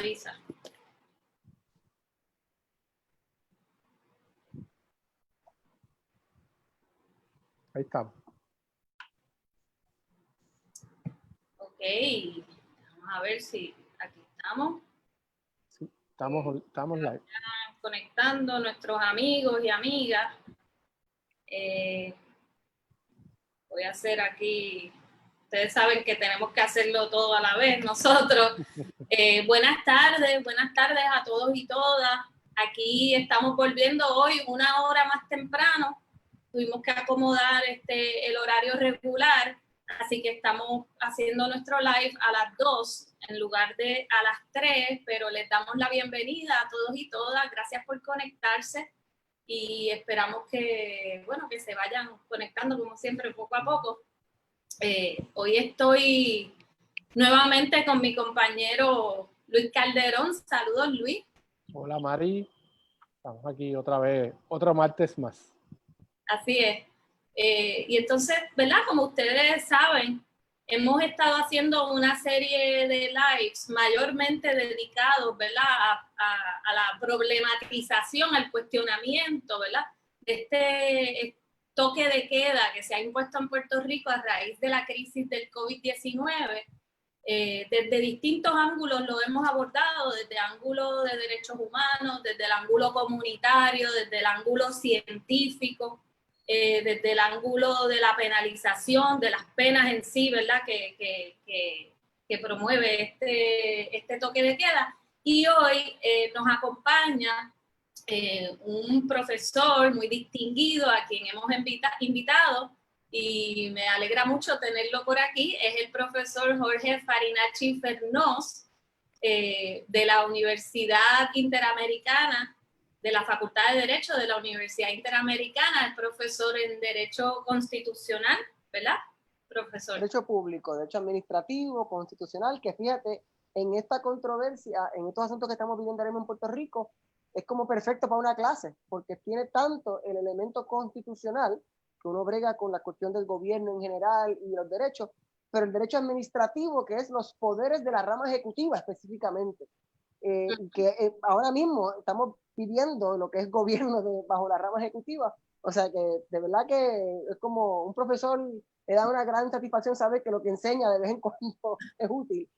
avisa. Ahí estamos. Ok, vamos a ver si aquí estamos. Sí, estamos live. Conectando nuestros amigos y amigas. Voy a hacer aquí, ustedes saben que tenemos que hacerlo todo a la vez nosotros. Buenas tardes a todos y todas. Aquí estamos volviendo hoy una hora más temprano. Tuvimos que acomodar el horario regular, así que estamos haciendo nuestro live a las 2 en lugar de a las 3, pero les damos la bienvenida a todos y todas. Gracias por conectarse y esperamos que, bueno, que se vayan conectando como siempre poco a poco. Hoy estoy nuevamente con mi compañero Luis Calderón. Saludos, Luis. Hola, Mari. Estamos aquí otra vez, otro martes más. Así es. Y entonces, ¿verdad? Como ustedes saben, hemos estado haciendo una serie de lives mayormente dedicados, ¿verdad? A la problematización, al cuestionamiento, ¿verdad? De este toque de queda que se ha impuesto en Puerto Rico a raíz de la crisis del COVID-19. Desde distintos ángulos lo hemos abordado, desde el ángulo de derechos humanos, desde el ángulo comunitario, desde el ángulo científico, desde el ángulo de la penalización, de las penas en sí, ¿verdad? Que promueve este toque de queda. Y hoy nos acompaña un profesor muy distinguido a quien hemos invitado y me alegra mucho tenerlo por aquí. Es el profesor Jorge Farinacci Fernós de la Universidad Interamericana, de la Facultad de Derecho de la Universidad Interamericana, es profesor en Derecho Constitucional, ¿verdad, profesor? Derecho público, derecho administrativo, constitucional, que fíjate, en esta controversia, en estos asuntos que estamos viviendo ahora mismo en Puerto Rico, es como perfecto para una clase, porque tiene tanto el elemento constitucional, que uno brega con la cuestión del gobierno en general y los derechos, pero el derecho administrativo, que es los poderes de la rama ejecutiva específicamente, que ahora mismo estamos viviendo lo que es gobierno bajo la rama ejecutiva, o sea que de verdad que es como un profesor le da una gran satisfacción saber que lo que enseña de vez en cuando es útil.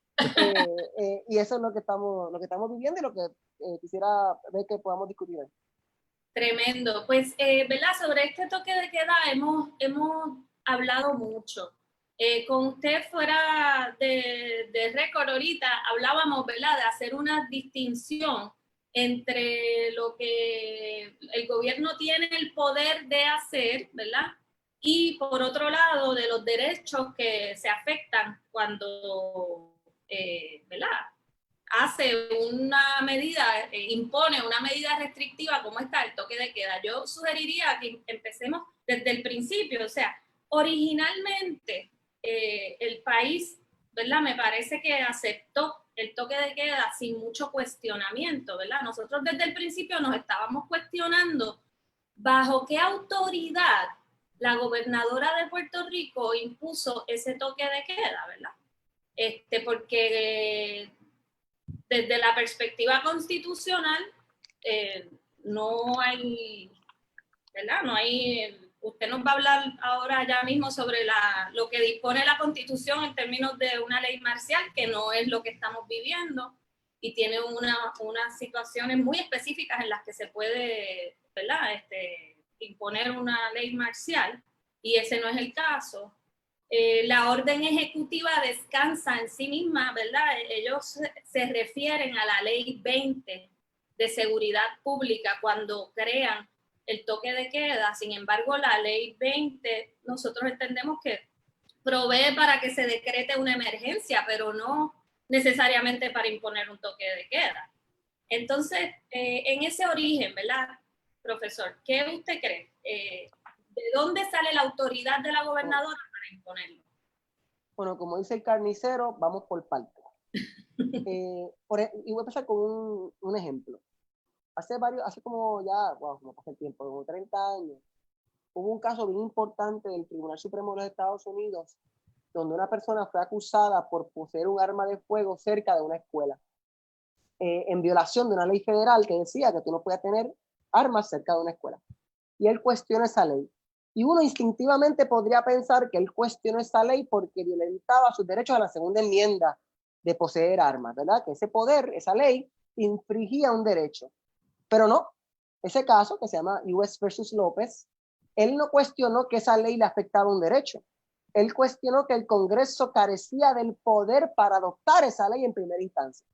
Y eso es lo que estamos viviendo y lo que quisiera ver que podamos discutir hoy. Tremendo. Pues, ¿verdad? Sobre este toque de queda hemos hablado mucho. Con usted fuera de récord ahorita hablábamos, ¿verdad? De hacer una distinción entre lo que el gobierno tiene el poder de hacer, ¿verdad? Y por otro lado, de los derechos que se afectan cuando, ¿verdad? Hace una medida, impone una medida restrictiva como está el toque de queda. Yo sugeriría que empecemos desde el principio, o sea, originalmente el país, ¿verdad? Me parece que aceptó el toque de queda sin mucho cuestionamiento, ¿verdad? Nosotros desde el principio nos estábamos cuestionando bajo qué autoridad la gobernadora de Puerto Rico impuso ese toque de queda, ¿verdad? Porque desde la perspectiva constitucional no hay, ¿verdad? No hay, usted nos va a hablar ahora ya mismo sobre lo que dispone la Constitución en términos de una ley marcial, que no es lo que estamos viviendo y tiene unas situaciones muy específicas en las que se puede, ¿verdad? Imponer una ley marcial y ese no es el caso. La orden ejecutiva descansa en sí misma, ¿verdad? Ellos se refieren a la ley 20 de seguridad pública cuando crean el toque de queda. Sin embargo, la ley 20 nosotros entendemos que provee para que se decrete una emergencia, pero no necesariamente para imponer un toque de queda. Entonces, en ese origen, ¿verdad, profesor? ¿Qué usted cree? ¿De dónde sale la autoridad de la gobernadora para imponerlo? Bueno, como dice el carnicero, vamos por partes. Y voy a empezar con un ejemplo. Hace como ya, wow, como pasa el tiempo, como 30 años, hubo un caso bien importante del Tribunal Supremo de los Estados Unidos, donde una persona fue acusada por poseer un arma de fuego cerca de una escuela. en violación de una ley federal que decía que tú no podías tener armas cerca de una escuela. Y él cuestionó esa ley. Y uno instintivamente podría pensar que él cuestionó esa ley porque violentaba sus derechos a la segunda enmienda de poseer armas, ¿verdad? Que ese poder, esa ley, infringía un derecho. Pero no, ese caso que se llama US versus López, él no cuestionó que esa ley le afectaba un derecho. Él cuestionó que el Congreso carecía del poder para adoptar esa ley en primera instancia.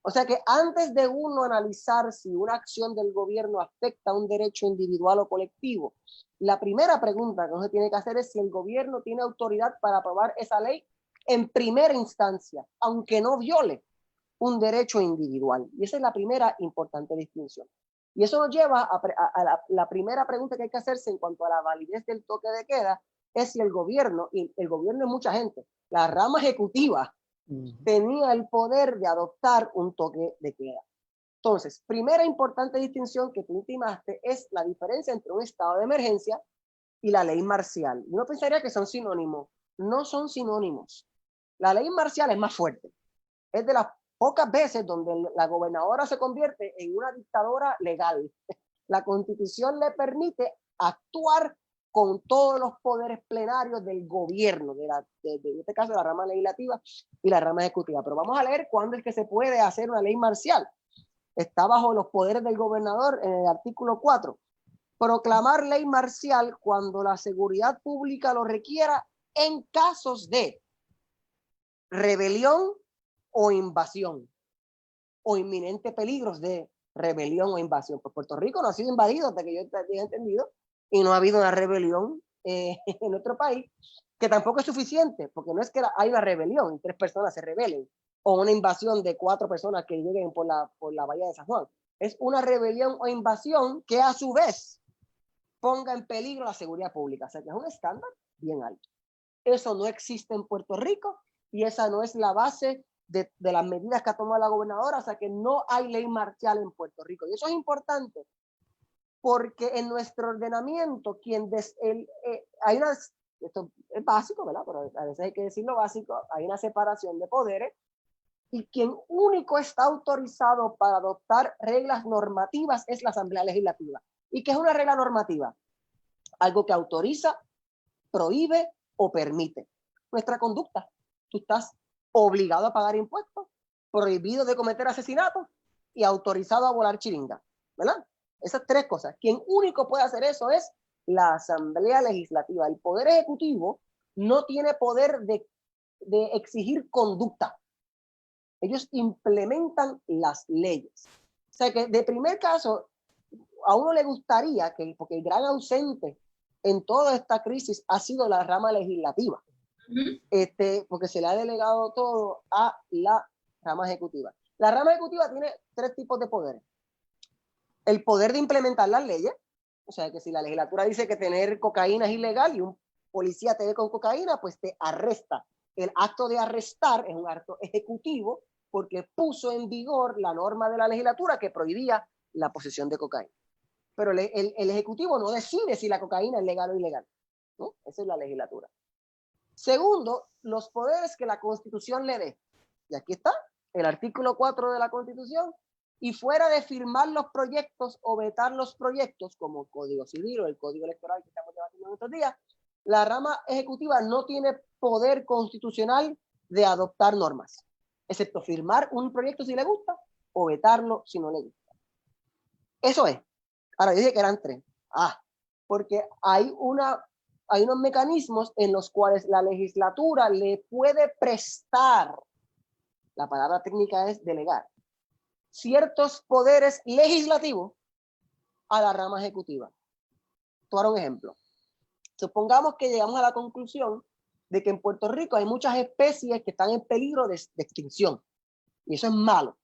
O sea que antes de uno analizar si una acción del gobierno afecta a un derecho individual o colectivo, la primera pregunta que uno se tiene que hacer es si el gobierno tiene autoridad para aprobar esa ley en primera instancia, aunque no viole un derecho individual. Y esa es la primera importante distinción. Y eso nos lleva a la primera pregunta que hay que hacerse en cuanto a la validez del toque de queda, es si el gobierno, y el gobierno es mucha gente, la rama ejecutiva, tenía el poder de adoptar un toque de queda. Entonces, primera importante distinción que tú intimaste es la diferencia entre un estado de emergencia y la ley marcial. Uno pensaría que son sinónimos. No son sinónimos. La ley marcial es más fuerte. Es de las pocas veces donde la gobernadora se convierte en una dictadora legal. La Constitución le permite actuar con todos los poderes plenarios del gobierno, en este caso la rama legislativa y la rama ejecutiva. Pero vamos a leer cuándo es que se puede hacer una ley marcial. Está bajo los poderes del gobernador en el artículo 4. Proclamar ley marcial cuando la seguridad pública lo requiera en casos de rebelión o invasión o inminente peligros de rebelión o invasión. Pues Puerto Rico no ha sido invadido hasta que yo tenga entendido, y no ha habido una rebelión en nuestro país, que tampoco es suficiente, porque no es que hay una rebelión y 3 personas se rebelen, o una invasión de 4 personas que lleguen por la bahía de San Juan. Es una rebelión o invasión que a su vez ponga en peligro la seguridad pública. O sea que es un estándar bien alto. Eso no existe en Puerto Rico y esa no es la base de las medidas que ha tomado la gobernadora. O sea que no hay ley marcial en Puerto Rico. Y eso es importante porque en nuestro ordenamiento, hay una, esto es básico, ¿verdad? Pero a veces hay que decirlo básico, hay una separación de poderes y quien único está autorizado para adoptar reglas normativas es la Asamblea Legislativa. ¿Y qué es una regla normativa? Algo que autoriza, prohíbe o permite nuestra conducta. Tú estás obligado a pagar impuestos, prohibido de cometer asesinatos y autorizado a volar chiringa, ¿verdad? Esas 3 cosas. Quien único puede hacer eso es la Asamblea Legislativa. El Poder Ejecutivo no tiene poder de exigir conducta. Ellos implementan las leyes. O sea que de primer caso, a uno le gustaría que, porque el gran ausente en toda esta crisis ha sido la rama legislativa, porque se le ha delegado todo a la rama ejecutiva. La rama ejecutiva tiene 3 tipos de poderes. El poder de implementar las leyes, o sea que si la legislatura dice que tener cocaína es ilegal y un policía te ve con cocaína, pues te arresta. El acto de arrestar es un acto ejecutivo porque puso en vigor la norma de la legislatura que prohibía la posesión de cocaína. Pero el ejecutivo no decide si la cocaína es legal o ilegal, ¿no? Esa es la legislatura. Segundo, los poderes que la Constitución le dé. Y aquí está el artículo 4 de la Constitución. Y fuera de firmar los proyectos o vetar los proyectos, como el Código Civil o el Código Electoral que estamos debatiendo en estos días, la rama ejecutiva no tiene poder constitucional de adoptar normas, excepto firmar un proyecto si le gusta o vetarlo si no le gusta. Eso es. Ahora, yo dije que eran 3. Porque hay unos mecanismos en los cuales la legislatura le puede prestar, la palabra técnica es delegar, ciertos poderes legislativos a la rama ejecutiva. Tomar un ejemplo. Supongamos que llegamos a la conclusión de que en Puerto Rico hay muchas especies que están en peligro de extinción. Y eso es malo.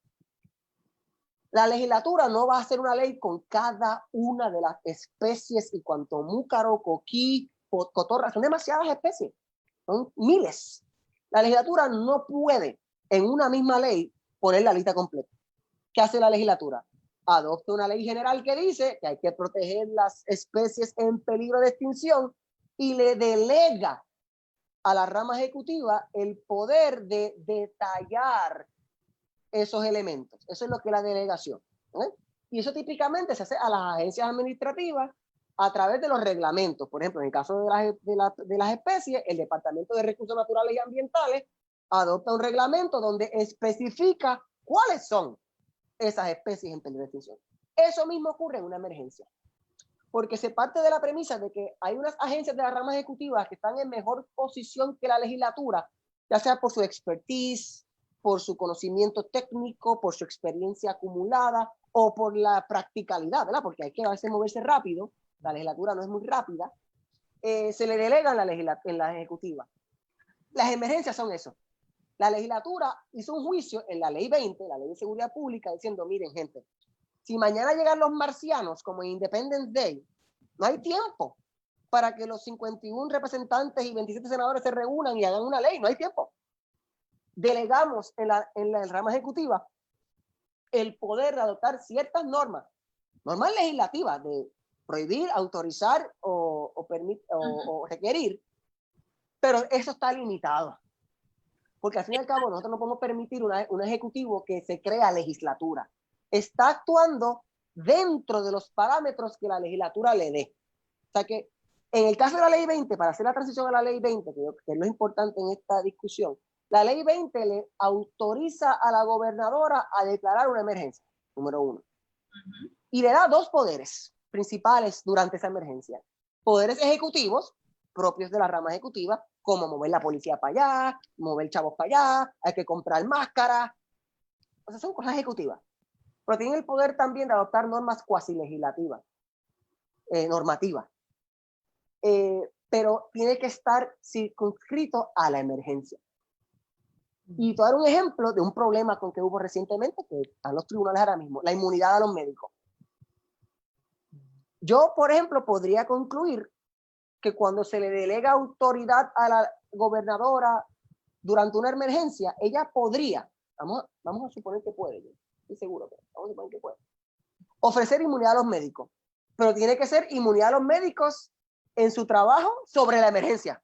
La legislatura no va a hacer una ley con cada una de las especies y cuanto múcaro, coquí, cotorra, son demasiadas especies. Son miles. La legislatura no puede en una misma ley poner la lista completa. ¿Qué hace la legislatura? Adopta una ley general que dice que hay que proteger las especies en peligro de extinción y le delega a la rama ejecutiva el poder de detallar esos elementos. Eso es lo que es la delegación. Y eso típicamente se hace a las agencias administrativas a través de los reglamentos. Por ejemplo, en el caso de las especies, el Departamento de Recursos Naturales y Ambientales adopta un reglamento donde especifica cuáles son esas especies en peligro de extinción. Eso mismo ocurre en una emergencia, porque se parte de la premisa de que hay unas agencias de la rama ejecutiva que están en mejor posición que la legislatura, ya sea por su expertise, por su conocimiento técnico, por su experiencia acumulada o por la practicalidad, ¿verdad? Porque hay que a veces moverse rápido, la legislatura no es muy rápida, se le delega en la ejecutiva. Las emergencias son eso. La legislatura hizo un juicio en la ley 20, la ley de seguridad pública, diciendo, miren gente, si mañana llegan los marcianos como en Independence Day, no hay tiempo para que los 51 representantes y 27 senadores se reúnan y hagan una ley, no hay tiempo. Delegamos en la rama ejecutiva el poder de adoptar ciertas normas legislativas de prohibir, autorizar o requerir, pero eso está limitado. Porque al fin y al cabo nosotros no podemos permitir un ejecutivo que se crea legislatura. Está actuando dentro de los parámetros que la legislatura le dé. O sea que en el caso de la ley 20, para hacer la transición a la ley 20, que es lo importante en esta discusión, la ley 20 le autoriza a la gobernadora a declarar una emergencia, número 1. Y le da 2 poderes principales durante esa emergencia. Poderes ejecutivos, propios de la rama ejecutiva, como mover la policía para allá, mover chavos para allá, hay que comprar máscaras. O sea, son cosas ejecutivas. Pero tienen el poder también de adoptar normas cuasi legislativas, normativas. Pero tiene que estar circunscrito a la emergencia. Y te voy a dar un ejemplo de un problema con que hubo recientemente, que están los tribunales ahora mismo, la inmunidad a los médicos. Yo, por ejemplo, podría concluir que cuando se le delega autoridad a la gobernadora durante una emergencia, ella podría, vamos a suponer que puede, yo estoy seguro que vamos a suponer que puede, ofrecer inmunidad a los médicos, pero tiene que ser inmunidad a los médicos en su trabajo sobre la emergencia,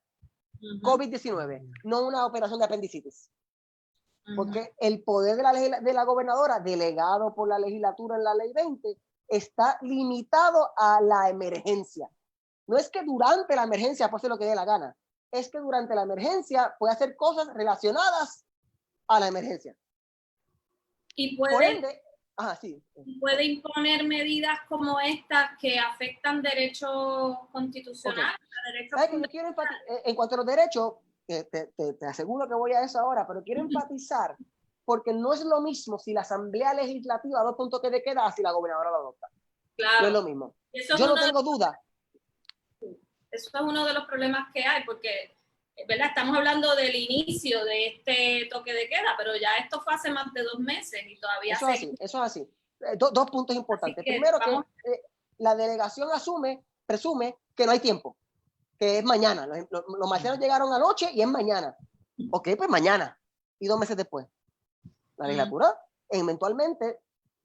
COVID-19, no una operación de apendicitis. Porque el poder de la gobernadora, delegado por la legislatura en la ley 20, está limitado a la emergencia. No es que durante la emergencia puede hacer lo que dé la gana, es que durante la emergencia puede hacer cosas relacionadas a la emergencia. Y Por ende, puede imponer medidas como estas que afectan derechos constitucionales. Okay. En cuanto a los derechos, te aseguro que voy a eso ahora, pero quiero enfatizar, porque no es lo mismo si la Asamblea Legislativa adopta un toque de queda si la gobernadora lo adopta. Claro. No es lo mismo. Yo no tengo duda. Eso es uno de los problemas que hay, porque ¿verdad? Estamos hablando del inicio de este toque de queda, pero ya esto fue hace más de 2 meses y todavía eso es así. 2 puntos importantes. Primero, que la delegación presume que no hay tiempo, que es mañana. Los marcianos llegaron anoche y es mañana. Ok, pues mañana. Y 2 meses después. La legislatura, eventualmente,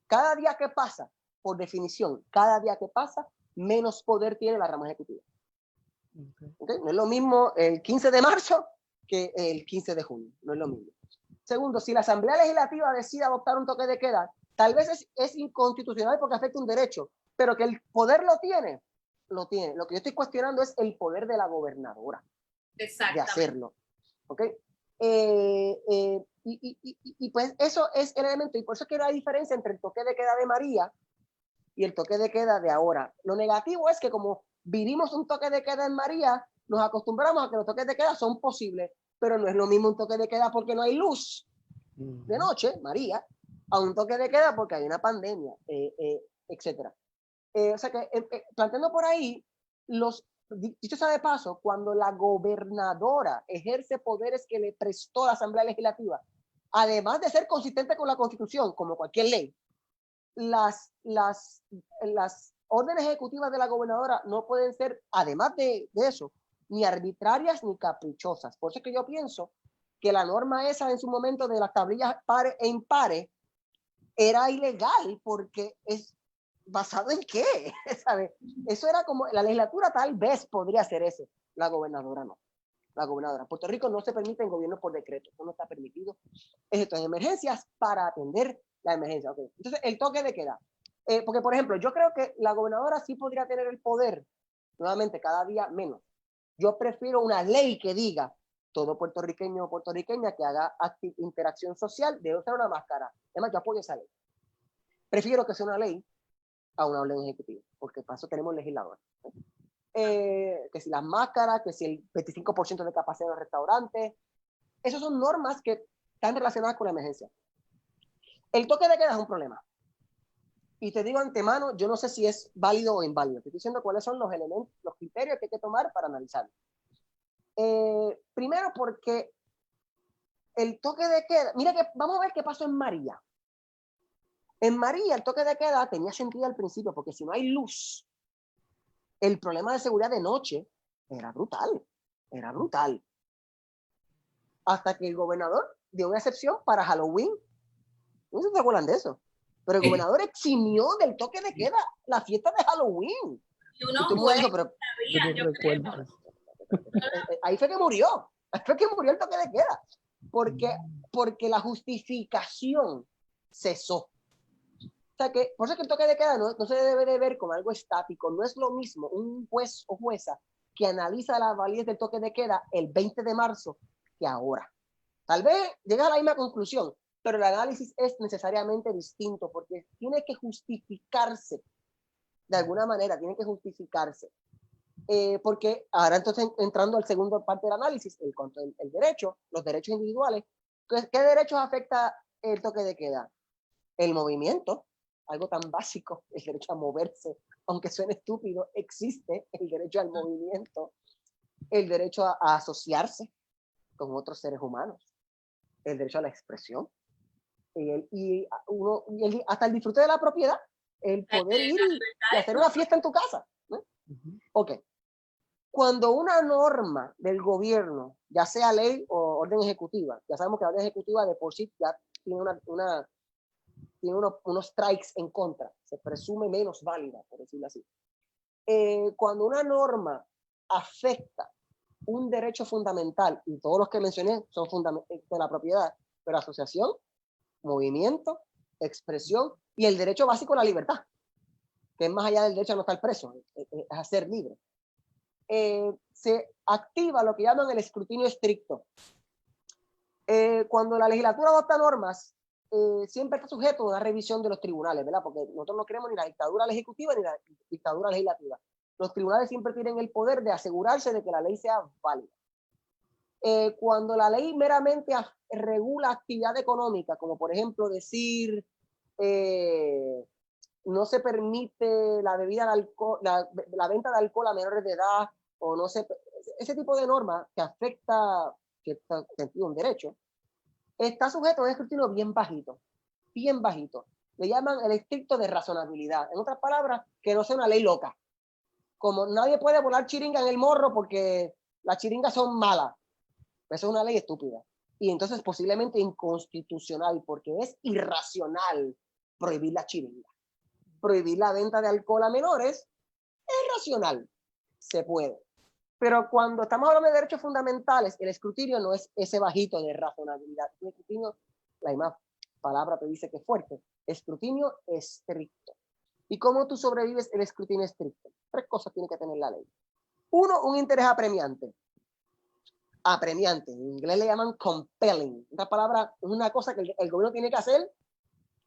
cada día que pasa, por definición, cada día que pasa, menos poder tiene la rama ejecutiva. Okay. No es lo mismo el 15 de marzo que el 15 de junio. No es lo mismo. Segundo, si la Asamblea Legislativa decide adoptar un toque de queda, tal vez es inconstitucional porque afecta un derecho, pero que el poder lo tiene. Lo que yo estoy cuestionando es el poder de la gobernadora de hacerlo. ¿Okay? Y pues eso es el elemento, y por eso es que no hay diferencia entre el toque de queda de María y el toque de queda de ahora. Lo negativo es que como vivimos un toque de queda en María, nos acostumbramos a que los toques de queda son posibles, pero no es lo mismo un toque de queda porque no hay luz de noche, María, a un toque de queda porque hay una pandemia, etcétera. O sea que planteando por ahí, dicho sea de paso, cuando la gobernadora ejerce poderes que le prestó la Asamblea Legislativa, además de ser consistente con la Constitución, como cualquier ley, las órdenes ejecutivas de la gobernadora no pueden ser, además de eso, ni arbitrarias ni caprichosas. Por eso es que yo pienso que la norma esa en su momento de las tablillas pares e impares era ilegal, porque es basado en qué, ¿sabes? Eso era como, la legislatura tal vez podría hacer eso, la gobernadora no. la gobernadora. En Puerto Rico no se permiten gobiernos por decreto, eso no está permitido. Esto en emergencias para atender la emergencia. Okay. Entonces, el toque de queda. Porque, por ejemplo, yo creo que la gobernadora sí podría tener el poder, nuevamente, cada día menos. Yo prefiero una ley que diga, todo puertorriqueño o puertorriqueña que haga interacción social debe usar una máscara. Además, yo apoyo esa ley. Prefiero que sea una ley a una orden ejecutiva, porque para eso tenemos legisladores. Que si las máscaras, que si el 25% de capacidad de los restaurantes, esas son normas que están relacionadas con la emergencia. El toque de queda es un problema. Y te digo antemano, yo no sé si es válido o inválido. Te estoy diciendo cuáles son los elementos, los criterios que hay que tomar para analizarlo. Primero porque el toque de queda, mira que vamos a ver qué pasó en María. En María el toque de queda tenía sentido al principio, porque si no hay luz, el problema de seguridad de noche era brutal, era brutal. Hasta que el gobernador dio una excepción para Halloween. No sé si se acuerdan de eso. Pero el gobernador eximió del toque de queda la fiesta de Halloween. Y uno y tú me dices, pero ahí fue que murió. Ahí fue que murió el toque de queda. Porque la justificación cesó. O sea que, por eso que el toque de queda no se debe de ver como algo estático. No es lo mismo un juez o jueza que analiza la validez del toque de queda el 20 de marzo que ahora. Tal vez llega a la misma conclusión, pero el análisis es necesariamente distinto porque tiene que justificarse de alguna manera, tiene que justificarse. Porque ahora entonces entrando al segundo parte del análisis, el derecho, los derechos individuales, entonces, ¿qué derechos afecta el toque de queda? El movimiento, algo tan básico, el derecho a moverse, aunque suene estúpido, existe el derecho al movimiento, el derecho a asociarse con otros seres humanos, el derecho a la expresión, hasta el disfrute de la propiedad, el poder ir y hacer una fiesta en tu casa, ¿no? Ok. Cuando una norma del gobierno, ya sea ley o orden ejecutiva, ya sabemos que la orden ejecutiva de por sí ya tiene tiene unos strikes en contra, se presume menos válida, por decirlo así. Cuando una norma afecta un derecho fundamental, y todos los que mencioné son de la propiedad, pero asociación, movimiento, expresión y el derecho básico a la libertad, que es más allá del derecho a no estar preso, es a ser libre. Se activa lo que llaman el escrutinio estricto. Cuando la legislatura adopta normas, siempre está sujeto a una revisión de los tribunales, ¿verdad? Porque nosotros no queremos ni la dictadura ejecutiva ni la dictadura legislativa. Los tribunales siempre tienen el poder de asegurarse de que la ley sea válida. Cuando la ley meramente regula actividad económica, como por ejemplo decir no se permite la bebida de alcohol, la venta de alcohol a menores de edad, o no se, ese tipo de norma que afecta cierto sentido un derecho, está sujeto a un escrutinio bien bajito, bien bajito. Le llaman el estricto de razonabilidad. En otras palabras, que no sea una ley loca. Como nadie puede volar chiringa en el morro porque las chiringas son malas. Eso es una ley estúpida. Y entonces posiblemente inconstitucional porque es irracional prohibir la chiringa. Prohibir la venta de alcohol a menores es racional. Se puede. Pero cuando estamos hablando de derechos fundamentales, el escrutinio no es ese bajito de razonabilidad. El escrutinio, la misma palabra te dice que es fuerte. Escrutinio estricto. ¿Y cómo tú sobrevives el escrutinio estricto? 3 cosas tiene que tener la ley. 1, un interés apremiante. Apremiante. En inglés le llaman compelling. Esta palabra es una cosa que el gobierno tiene que hacer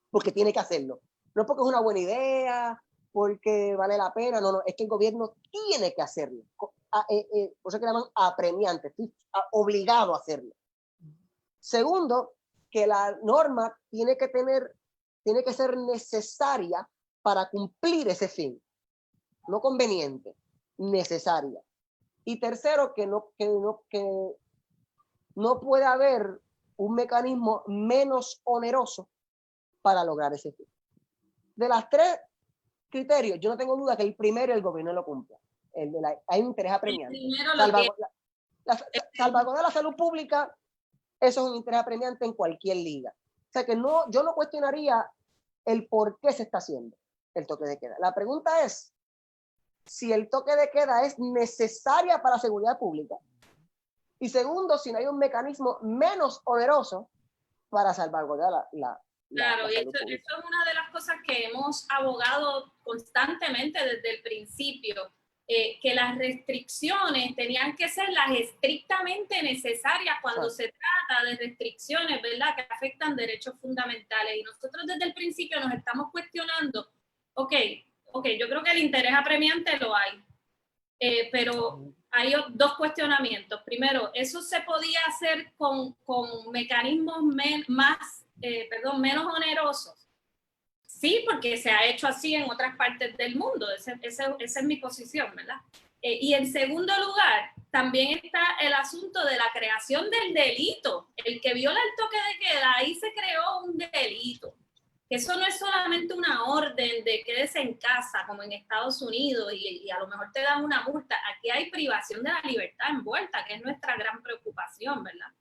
porque tiene que hacerlo. No es porque es una buena idea, porque vale la pena. No, es que el gobierno tiene que hacerlo. Por eso que llaman apremiante. Estoy obligado a hacerlo. Segundo, que la norma tiene que ser necesaria para cumplir ese fin. No conveniente, necesaria. Y tercero, que no puede haber un mecanismo menos oneroso para lograr ese fin. De las 3 criterios, yo no tengo duda que el primero el gobierno lo cumple. Hay un interés apremiante. Salvaguardar la salud pública, eso es un interés apremiante en cualquier liga. O sea que yo no cuestionaría el por qué se está haciendo el toque de queda. La pregunta es si el toque de queda es necesaria para la seguridad pública. Y segundo, si no hay un mecanismo menos oneroso para salvaguardar Claro, la y salud eso pública. es una de las cosas que hemos abogado constantemente desde el principio, que las restricciones tenían que ser las estrictamente necesarias cuando se trata de restricciones, ¿verdad?, que afectan derechos fundamentales. Y nosotros desde el principio nos estamos cuestionando, ok, yo creo que el interés apremiante lo hay, pero hay dos cuestionamientos. Primero, ¿eso se podía hacer con mecanismos menos onerosos? Sí, porque se ha hecho así en otras partes del mundo. Esa es mi posición, ¿verdad? Y en segundo lugar, también está el asunto de la creación del delito. El que viola el toque de queda, ahí se creó un delito. Eso no es solamente una orden de quédese en casa, como en Estados Unidos, y a lo mejor te dan una multa. Aquí hay privación de la libertad envuelta, que es nuestra gran preocupación, ¿verdad?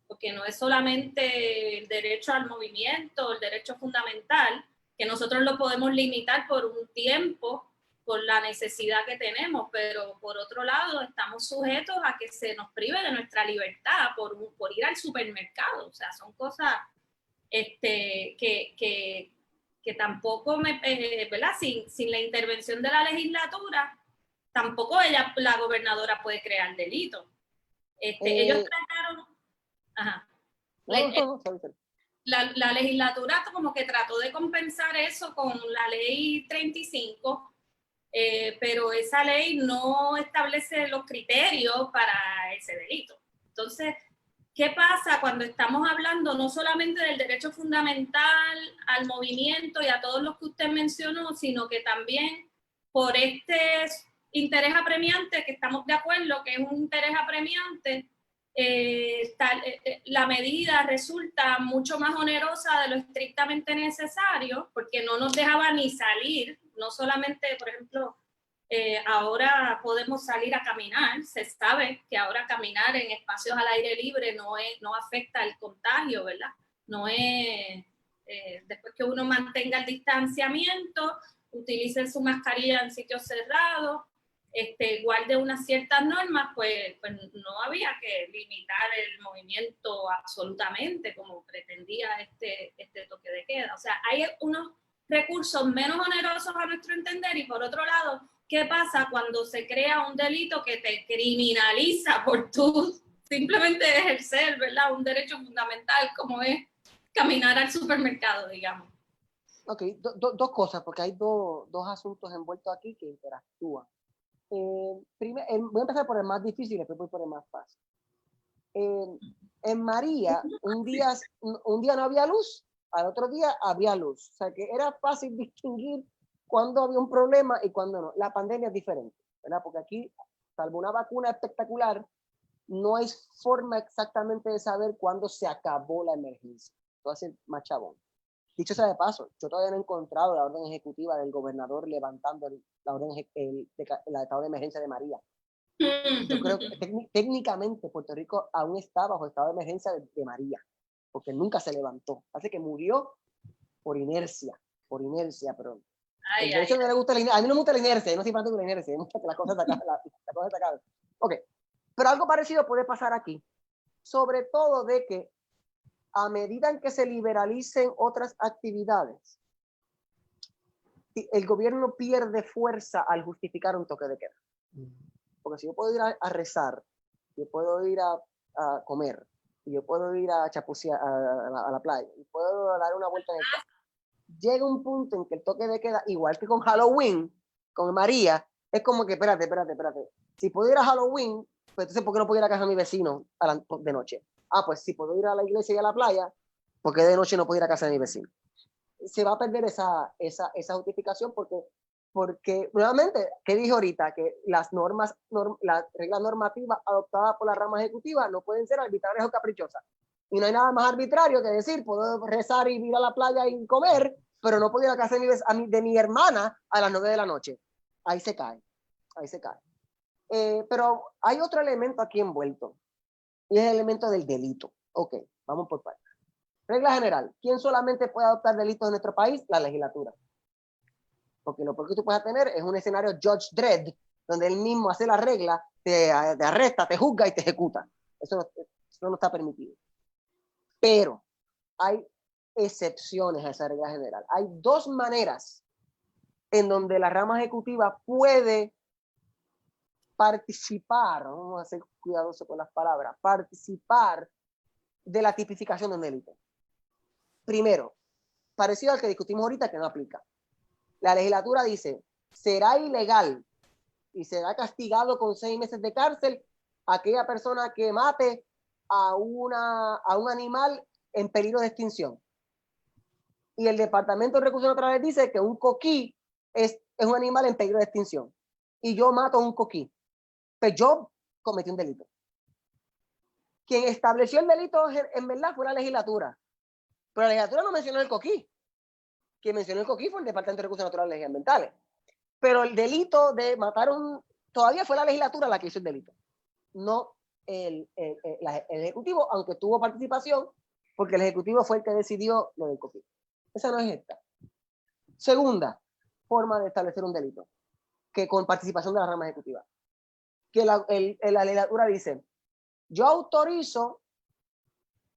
Porque no es solamente el derecho al movimiento, el derecho fundamental, que nosotros lo podemos limitar por un tiempo, por la necesidad que tenemos, pero por otro lado estamos sujetos a que se nos prive de nuestra libertad por ir al supermercado. O sea, son cosas que tampoco, ¿verdad? Sin la intervención de la legislatura, tampoco la gobernadora puede crear delito. Ellos trataron... Ajá. La legislatura como que trató de compensar eso con la ley 35, pero esa ley no establece los criterios para ese delito. Entonces, ¿qué pasa cuando estamos hablando no solamente del derecho fundamental al movimiento y a todos los que usted mencionó, sino que también por este interés apremiante, que estamos de acuerdo que es un interés apremiante, la medida resulta mucho más onerosa de lo estrictamente necesario, porque no nos dejaba ni salir, no solamente, por ejemplo, ahora podemos salir a caminar, se sabe que ahora caminar en espacios al aire libre no afecta el contagio, ¿verdad? No es, después que uno mantenga el distanciamiento, utilice su mascarilla en sitios cerrados, guarde unas ciertas normas, pues no había que limitar el movimiento absolutamente como pretendía este toque de queda. O sea, hay unos recursos menos onerosos a nuestro entender, y por otro lado, ¿qué pasa cuando se crea un delito que te criminaliza por tu simplemente ejercer, ¿verdad?, un derecho fundamental como es caminar al supermercado, digamos? Ok, dos cosas, porque hay dos asuntos envueltos aquí que interactúan. Voy a empezar por el más difícil y después voy por el más fácil. En María, un día no había luz, al otro día había luz. O sea que era fácil distinguir cuándo había un problema y cuándo no. La pandemia es diferente, ¿verdad? Porque aquí, salvo una vacuna espectacular, no hay forma exactamente de saber cuándo se acabó la emergencia. Entonces, más chabón. Dicho sea de paso, yo todavía no he encontrado la orden ejecutiva del gobernador levantando el estado de emergencia de María. Yo creo que técnicamente Puerto Rico aún está bajo estado de emergencia de María, porque nunca se levantó. Así que murió por inercia, pero no le gusta la inercia. A mí no me gusta la inercia, yo no soy fan de la inercia, me gusta que las cosas se acaben. Ok, pero algo parecido puede pasar aquí, sobre todo de que a medida en que se liberalicen otras actividades, el gobierno pierde fuerza al justificar un toque de queda. Porque si yo puedo ir a rezar, yo puedo ir a comer, y yo puedo ir a chapucear a la playa, y puedo dar una vuelta en el carro, llega un punto en que el toque de queda, igual que con Halloween, con María, es como que, espérate. Si puedo ir a Halloween, pues entonces, ¿por qué no puedo ir a casa de mi vecino de noche? Pues si puedo ir a la iglesia y a la playa, ¿por qué de noche no puedo ir a casa de mi vecino? Se va a perder esa justificación porque nuevamente, ¿qué dije ahorita? Que las reglas normativas adoptadas por la rama ejecutiva no pueden ser arbitrarias o caprichosas. Y no hay nada más arbitrario que decir, puedo rezar y ir a la playa y comer, pero no puedo ir a casa de mi hermana a las 9 de la noche. Ahí se cae. Pero hay otro elemento aquí envuelto, y es el elemento del delito. Ok, vamos por partes. Regla general, ¿quién solamente puede adoptar delitos en nuestro país? La legislatura. Porque lo peor que tú puedes tener es un escenario Judge Dredd, donde él mismo hace la regla, te arresta, te juzga y te ejecuta. Eso no está permitido. Pero hay excepciones a esa regla general. Hay dos maneras en donde la rama ejecutiva puede participar, vamos a ser cuidadosos con las palabras, participar de la tipificación de un delito. Primero, parecido al que discutimos ahorita, que no aplica. La legislatura dice, será ilegal y será castigado con 6 meses de cárcel aquella persona que mate a un animal en peligro de extinción. Y el Departamento de Recursos Naturales dice que un coquí es un animal en peligro de extinción. Y yo mato a un coquí. Pues yo cometí un delito. Quien estableció el delito en verdad fue la legislatura. Pero la legislatura no mencionó el coquí. Quien mencionó el coquí fue el Departamento de Recursos Naturales y Ambientales. Pero el delito de matar todavía fue la legislatura la que hizo el delito. No el Ejecutivo, aunque tuvo participación, porque el Ejecutivo fue el que decidió lo del coquí. Esa no es esta. Segunda forma de establecer un delito, que con participación de la rama ejecutiva. Que la legislatura dice, yo autorizo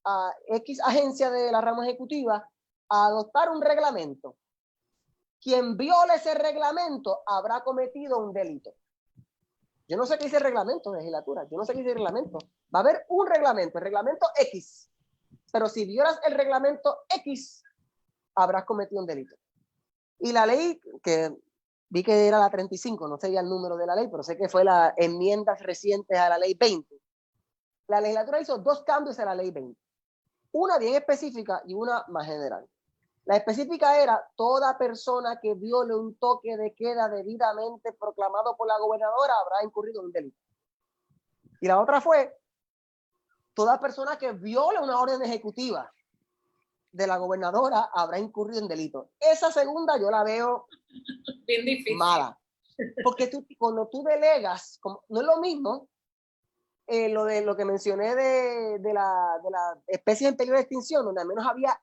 a X agencia de la rama ejecutiva a adoptar un reglamento. Quien viole ese reglamento habrá cometido un delito. Yo no sé qué dice el reglamento de legislatura, yo no sé qué dice el reglamento. Va a haber un reglamento, el reglamento X. Pero si violas el reglamento X, habrás cometido un delito. Y la ley, que vi que era la 35, no sé ya el número de la ley, pero sé que fue las enmiendas recientes a la ley 20. La legislatura hizo 2 cambios a la ley 20. Una bien específica y una más general. La específica era toda persona que viole un toque de queda debidamente proclamado por la gobernadora habrá incurrido en un delito. Y la otra fue toda persona que viole una orden ejecutiva de la gobernadora habrá incurrido en delito. Esa segunda yo la veo bien difícil. Mala. Porque cuando tú delegas, no es lo mismo lo que mencioné de la especie en peligro de extinción, donde al menos había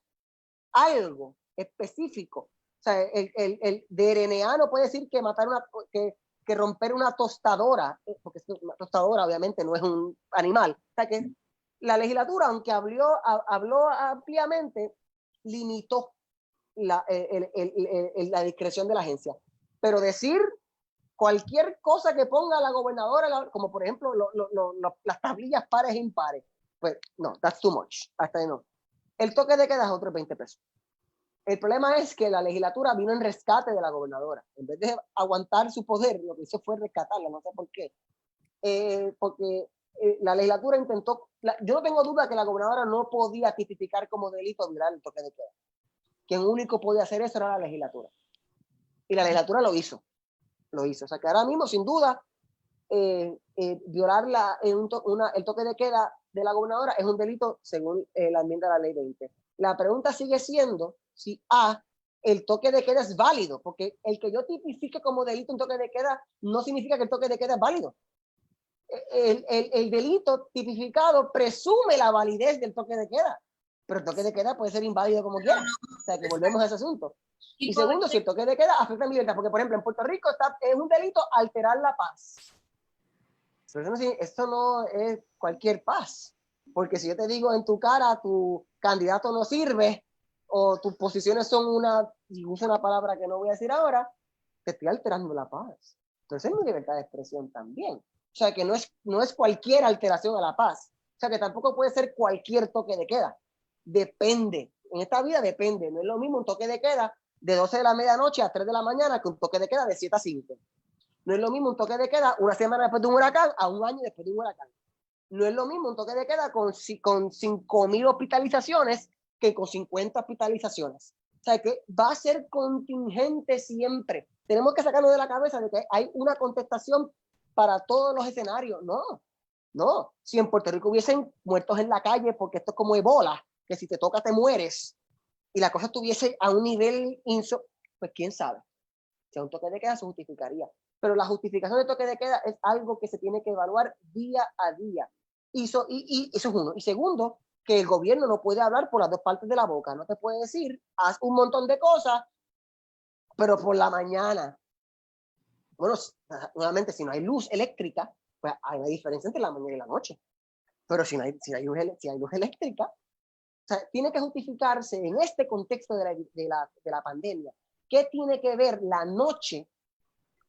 algo específico. O sea, el DRNA no puede decir que matar que romper una tostadora, porque una tostadora obviamente no es un animal. O sea, que la legislatura, aunque habló ampliamente, limitó la discreción de la agencia. Pero decir cualquier cosa que ponga la gobernadora, como por ejemplo las tablillas pares e impares, pues no, that's too much. Hasta ahí no. El toque de queda es otros 20 pesos. El problema es que la legislatura vino en rescate de la gobernadora. En vez de aguantar su poder, lo que hizo fue rescatarla, no sé por qué. Porque la legislatura intentó, yo no tengo duda que la gobernadora no podía tipificar como delito violar el toque de queda. Quien único podía hacer eso era la legislatura. Y la legislatura lo hizo. O sea que ahora mismo, sin duda, violar el toque de queda de la gobernadora es un delito según la enmienda de la ley 20. La pregunta sigue siendo si el toque de queda es válido, porque el que yo tipifique como delito un toque de queda no significa que el toque de queda es válido. El delito tipificado presume la validez del toque de queda, pero el toque de queda puede ser inválido como quiera. O sea que volvemos a ese asunto. Y segundo, si el toque de queda afecta a mi libertad, porque por ejemplo en Puerto Rico es un delito alterar la paz. Pero esto no es cualquier paz, porque si yo te digo en tu cara tu candidato no sirve o tus posiciones son y uso una palabra que no voy a decir ahora, te estoy alterando la paz. Entonces es mi libertad de expresión también. O sea que no es cualquier alteración a la paz. O sea que tampoco puede ser cualquier toque de queda. Depende. En esta vida depende. No es lo mismo un toque de queda de 12 de la medianoche a 3 de la mañana que un toque de queda de 7 a 5. No es lo mismo un toque de queda una semana después de un huracán a un año después de un huracán. No es lo mismo un toque de queda con 5.000 hospitalizaciones que con 50 hospitalizaciones. O sea que va a ser contingente siempre. Tenemos que sacarnos de la cabeza de que hay una contestación para todos los escenarios. No. Si en Puerto Rico hubiesen muertos en la calle, porque esto es como Ebola, que si te toca te mueres, y la cosa estuviese a un nivel pues quién sabe. Si a un toque de queda se justificaría. Pero la justificación del toque de queda es algo que se tiene que evaluar día a día. Y eso es uno. Y segundo, que el gobierno no puede hablar por las dos partes de la boca. No te puede decir, haz un montón de cosas, pero por la mañana. Bueno, nuevamente, si no hay luz eléctrica, pues hay una diferencia entre la mañana y la noche. pero si hay luz eléctrica, o sea, tiene que justificarse en este contexto de la pandemia. ¿Qué tiene que ver la noche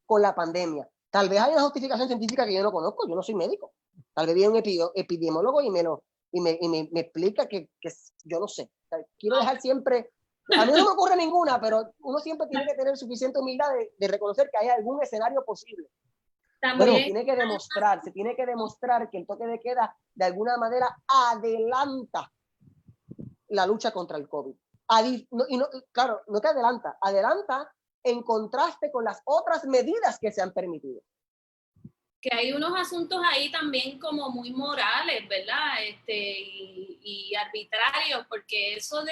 con la pandemia? Tal vez hay una justificación científica que yo no conozco, yo no soy médico. Tal vez viene un epidemiólogo y me explica que yo no sé. O sea, quiero dejar siempre, a mí no me ocurre ninguna, pero uno siempre tiene que tener suficiente humildad de reconocer que hay algún escenario posible. También, Bueno, se tiene que demostrar que el toque de queda de alguna manera adelanta la lucha contra el COVID. Claro, no que adelanta en contraste con las otras medidas que se han permitido. que hay unos asuntos ahí también como muy morales, ¿verdad? Y arbitrarios, porque eso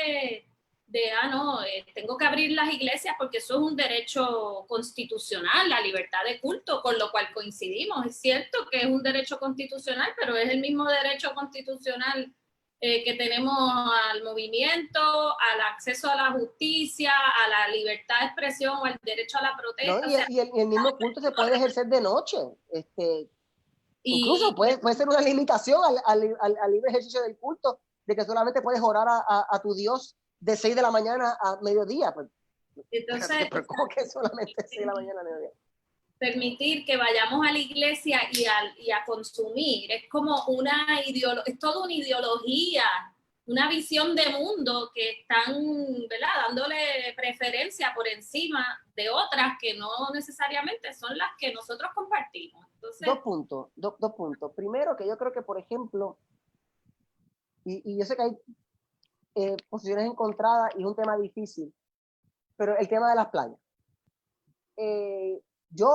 tengo que abrir las iglesias porque eso es un derecho constitucional, la libertad de culto, con lo cual coincidimos. Es cierto que es un derecho constitucional, pero es el mismo derecho constitucional que tenemos al movimiento, al acceso a la justicia, a la libertad de expresión o al derecho a la protesta. ¿No? Y el mismo culto se puede ejercer de noche. Incluso puede ser una limitación al libre ejercicio del culto, de que solamente puedes orar a tu Dios de 6 de la mañana a mediodía. Pues, entonces, pero ¿cómo que solamente 6 de la mañana a mediodía? Permitir que vayamos a la iglesia y a consumir, es como es toda una ideología, una visión de mundo que están, ¿verdad?, dándole preferencia por encima de otras que no necesariamente son las que nosotros compartimos. Entonces, dos puntos. Primero, que yo creo que, por ejemplo, y yo sé que hay posiciones encontradas y es un tema difícil, pero el tema de las playas. Yo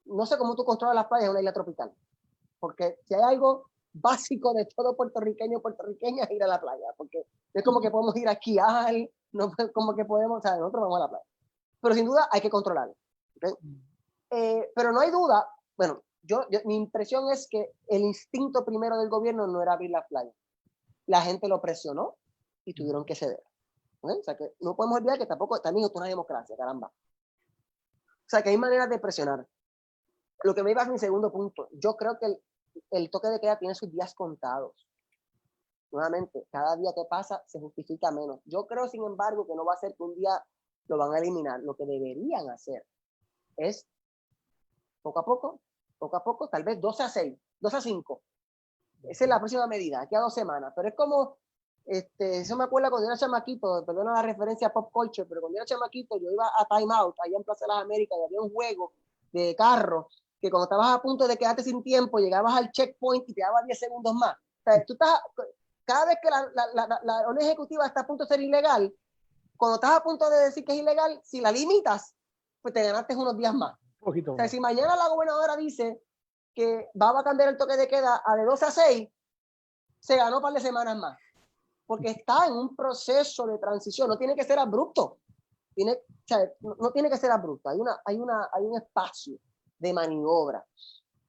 no sé cómo tú controlas las playas en una isla tropical, porque si hay algo básico de todo puertorriqueño o puertorriqueña es ir a la playa, porque es como que podemos ir a esquiar, no como que podemos, o sea, nosotros vamos a la playa. Pero sin duda hay que controlarlo. ¿Okay? Pero no hay duda, bueno, mi impresión es que el instinto primero del gobierno no era abrir las playas. La gente lo presionó y tuvieron que ceder. ¿Okay? O sea que no podemos olvidar que tampoco, también es una democracia, caramba. O sea que hay maneras de presionar. Lo que me iba a mi segundo punto, yo creo que el toque de queda tiene sus días contados. Nuevamente, cada día que pasa se justifica menos. Yo creo, sin embargo, que no va a ser que un día lo van a eliminar. Lo que deberían hacer es poco a poco, tal vez 12 a 6, 2 a 5. Esa es la próxima medida, aquí a 2 semanas. Pero es como, eso me acuerda cuando yo era chamaquito, perdona la referencia a pop culture, pero cuando yo era chamaquito yo iba a Time Out, allá en Plaza de las Américas, y había un juego de carro, que cuando estabas a punto de quedarte sin tiempo, llegabas al checkpoint y te daba 10 segundos más. O sea, cada vez que la orden ejecutiva está a punto de ser ilegal, cuando estás a punto de decir que es ilegal, si la limitas, pues te ganaste unos días más. O sea, si mañana la gobernadora dice que va a cambiar el toque de queda a de 12 a 6, se ganó un par de semanas más. Porque está en un proceso de transición, no tiene que ser abrupto. O sea, no tiene que ser abrupto, hay un espacio de maniobra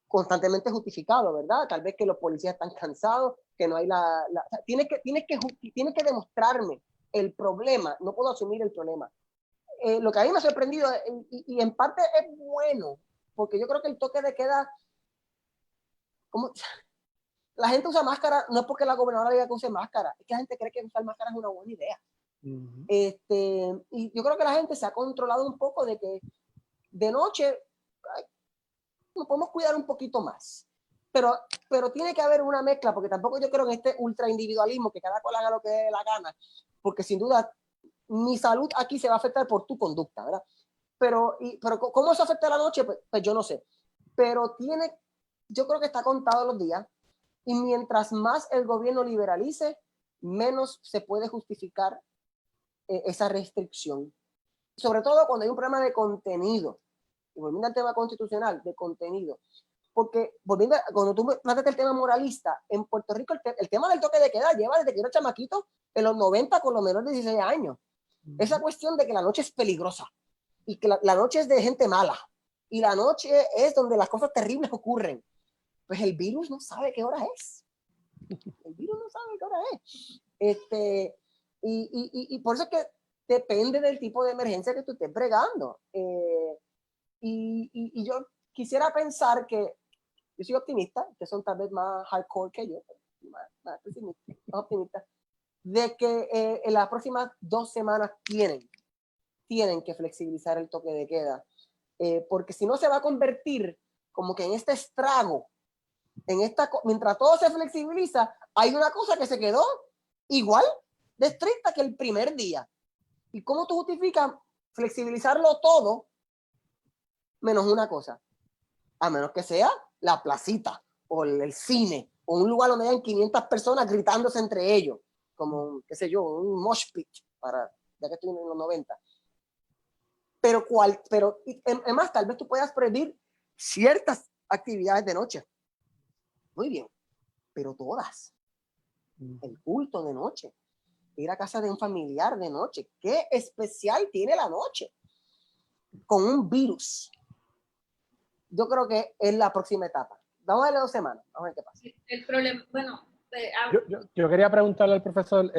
constantemente justificado, ¿verdad? Tal vez que los policías están cansados, que no hay o sea, tienes que demostrarme el problema, no puedo asumir el problema. Lo que a mí me ha sorprendido, y en parte es bueno, porque yo creo que el toque de queda, la gente usa máscara, no es porque la gobernadora diga que use máscara, es que la gente cree que usar máscara es una buena idea. Y yo creo que la gente se ha controlado un poco de que de noche nos podemos cuidar un poquito más. Pero tiene que haber una mezcla, porque tampoco yo creo en este ultra individualismo, que cada cual haga lo que dé la gana, porque sin duda mi salud aquí se va a afectar por tu conducta, ¿verdad? Pero ¿cómo eso afecta a la noche? Pues yo no sé. Pero yo creo que está contado los días, y mientras más el gobierno liberalice, menos se puede justificar esa restricción. Sobre todo cuando hay un problema de contenido. Y volviendo al tema constitucional, de contenido. Porque cuando tú planteas el tema moralista, en Puerto Rico el tema del toque de queda lleva desde que yo era chamaquito, en los 90 con los menores de 16 años. Esa cuestión de que la noche es peligrosa y que la noche es de gente mala y la noche es donde las cosas terribles ocurren. Pues el virus no sabe qué hora es. El virus no sabe qué hora es. Y por eso es que depende del tipo de emergencia que tú estés bregando. Y yo quisiera pensar que Yo soy optimista, que son tal vez más hardcore que yo, más optimistas, de que en las próximas 2 semanas tienen que flexibilizar el toque de queda, porque si no se va a convertir como que en este estrago, mientras todo se flexibiliza, hay una cosa que se quedó igual de estricta que el primer día. ¿Y cómo tú justificas flexibilizarlo todo menos una cosa? A menos que sea la placita o el cine o un lugar donde hayan 500 personas gritándose entre ellos, como, qué sé yo, un mosh pit, ya que estoy en los 90. Pero además, tal vez tú puedas prohibir ciertas actividades de noche. Muy bien, pero todas. El culto de noche, ir a casa de un familiar de noche. ¿Qué especial tiene la noche? Con un virus. Yo creo que es la próxima etapa. Vamos a darle 2 semanas. Vamos a ver qué pasa. El problema, bueno, yo quería preguntarle al profesor,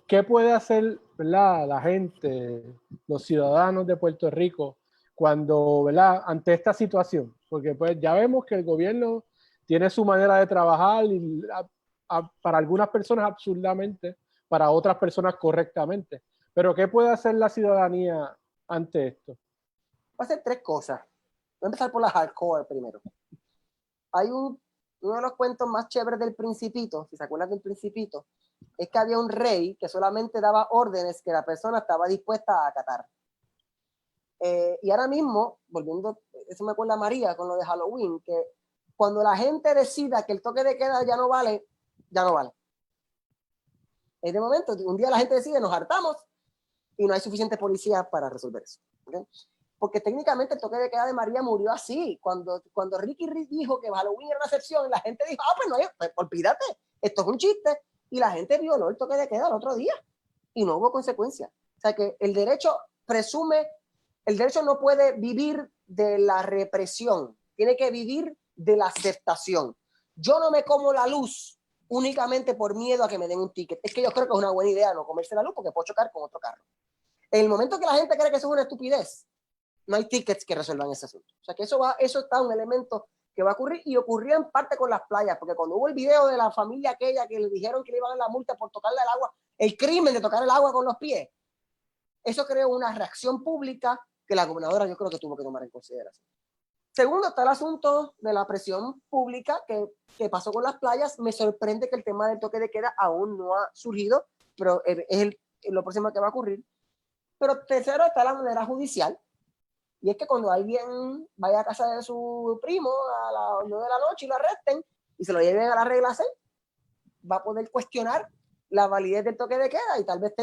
¿qué puede hacer, ¿verdad?, la gente, los ciudadanos de Puerto Rico, cuando, ¿verdad?, ante esta situación? Porque pues ya vemos que el gobierno tiene su manera de trabajar y para algunas personas absurdamente, para otras personas correctamente. Pero ¿qué puede hacer la ciudadanía ante esto? Va a hacer 3 cosas. Voy a empezar por la hardcore primero. Hay uno de los cuentos más chéveres del Principito, si se acuerdan del Principito, es que había un rey que solamente daba órdenes que la persona estaba dispuesta a acatar. Y ahora mismo, volviendo, eso me acuerda María con lo de Halloween, que cuando la gente decida que el toque de queda ya no vale, ya no vale. En este momento, un día la gente decide, nos hartamos y no hay suficiente policía para resolver eso. ¿Okay? Porque técnicamente el toque de queda de María murió así. Cuando Ricky dijo que Halloween era una excepción, la gente dijo, pues no hay, pues, olvídate, esto es un chiste. Y la gente violó el toque de queda el otro día y no hubo consecuencias. O sea que el derecho no puede vivir de la represión, tiene que vivir de la aceptación. Yo no me como la luz únicamente por miedo a que me den un ticket. Es que yo creo que es una buena idea no comerse la luz porque puedo chocar con otro carro. En el momento que la gente cree que eso es una estupidez, no hay tickets que resuelvan ese asunto. O sea que eso está un elemento que va a ocurrir y ocurrió en parte con las playas, porque cuando hubo el video de la familia aquella que le dijeron que le iban a dar la multa por tocarle el agua, el crimen de tocar el agua con los pies, eso creó una reacción pública que la gobernadora yo creo que tuvo que tomar en consideración. Segundo, está el asunto de la presión pública que pasó con las playas. Me sorprende que el tema del toque de queda aún no ha surgido, pero es lo próximo que va a ocurrir. Pero tercero, está la manera judicial. Y es que cuando alguien vaya a casa de su primo a las 9 de la noche y lo arresten y se lo lleven a la regla 6, va a poder cuestionar la validez del toque de queda y tal vez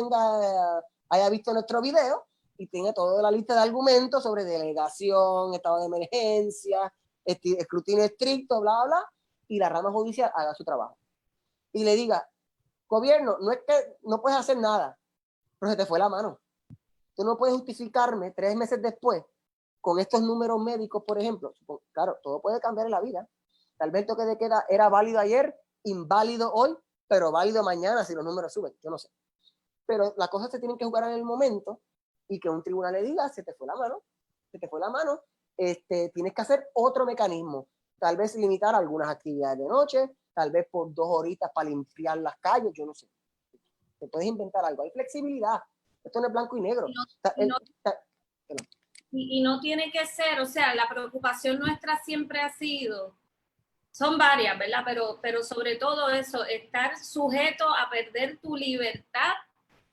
haya visto nuestro video y tiene toda la lista de argumentos sobre delegación, estado de emergencia, escrutinio estricto, bla, bla, bla, y la rama judicial haga su trabajo. Y le diga, gobierno, no es que no puedes hacer nada, pero se te fue la mano. Tú no puedes justificarme 3 meses después con estos números médicos, por ejemplo. Claro, todo puede cambiar en la vida. Tal vez el toque de queda era válido ayer, inválido hoy, pero válido mañana si los números suben. Yo no sé. Pero las cosas se tienen que jugar en el momento y que un tribunal le diga, se te fue la mano, tienes que hacer otro mecanismo. Tal vez limitar algunas actividades de noche, tal vez por 2 horitas para limpiar las calles, yo no sé. Te puedes inventar algo. Hay flexibilidad. Esto no es blanco y negro. Y no tiene que ser, o sea, la preocupación nuestra siempre ha sido, son varias, ¿verdad? Pero sobre todo eso, estar sujeto a perder tu libertad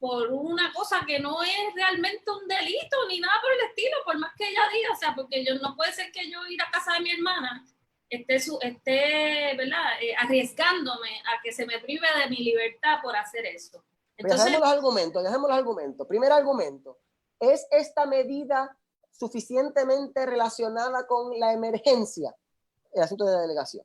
por una cosa que no es realmente un delito ni nada por el estilo, por más que ella diga, o sea, porque no puede ser que yo ir a casa de mi hermana esté ¿verdad? Arriesgándome a que se me prive de mi libertad por hacer eso. Entonces, dejemos los argumentos. Primer argumento, ¿es esta medida suficientemente relacionada con la emergencia? El asunto de la delegación.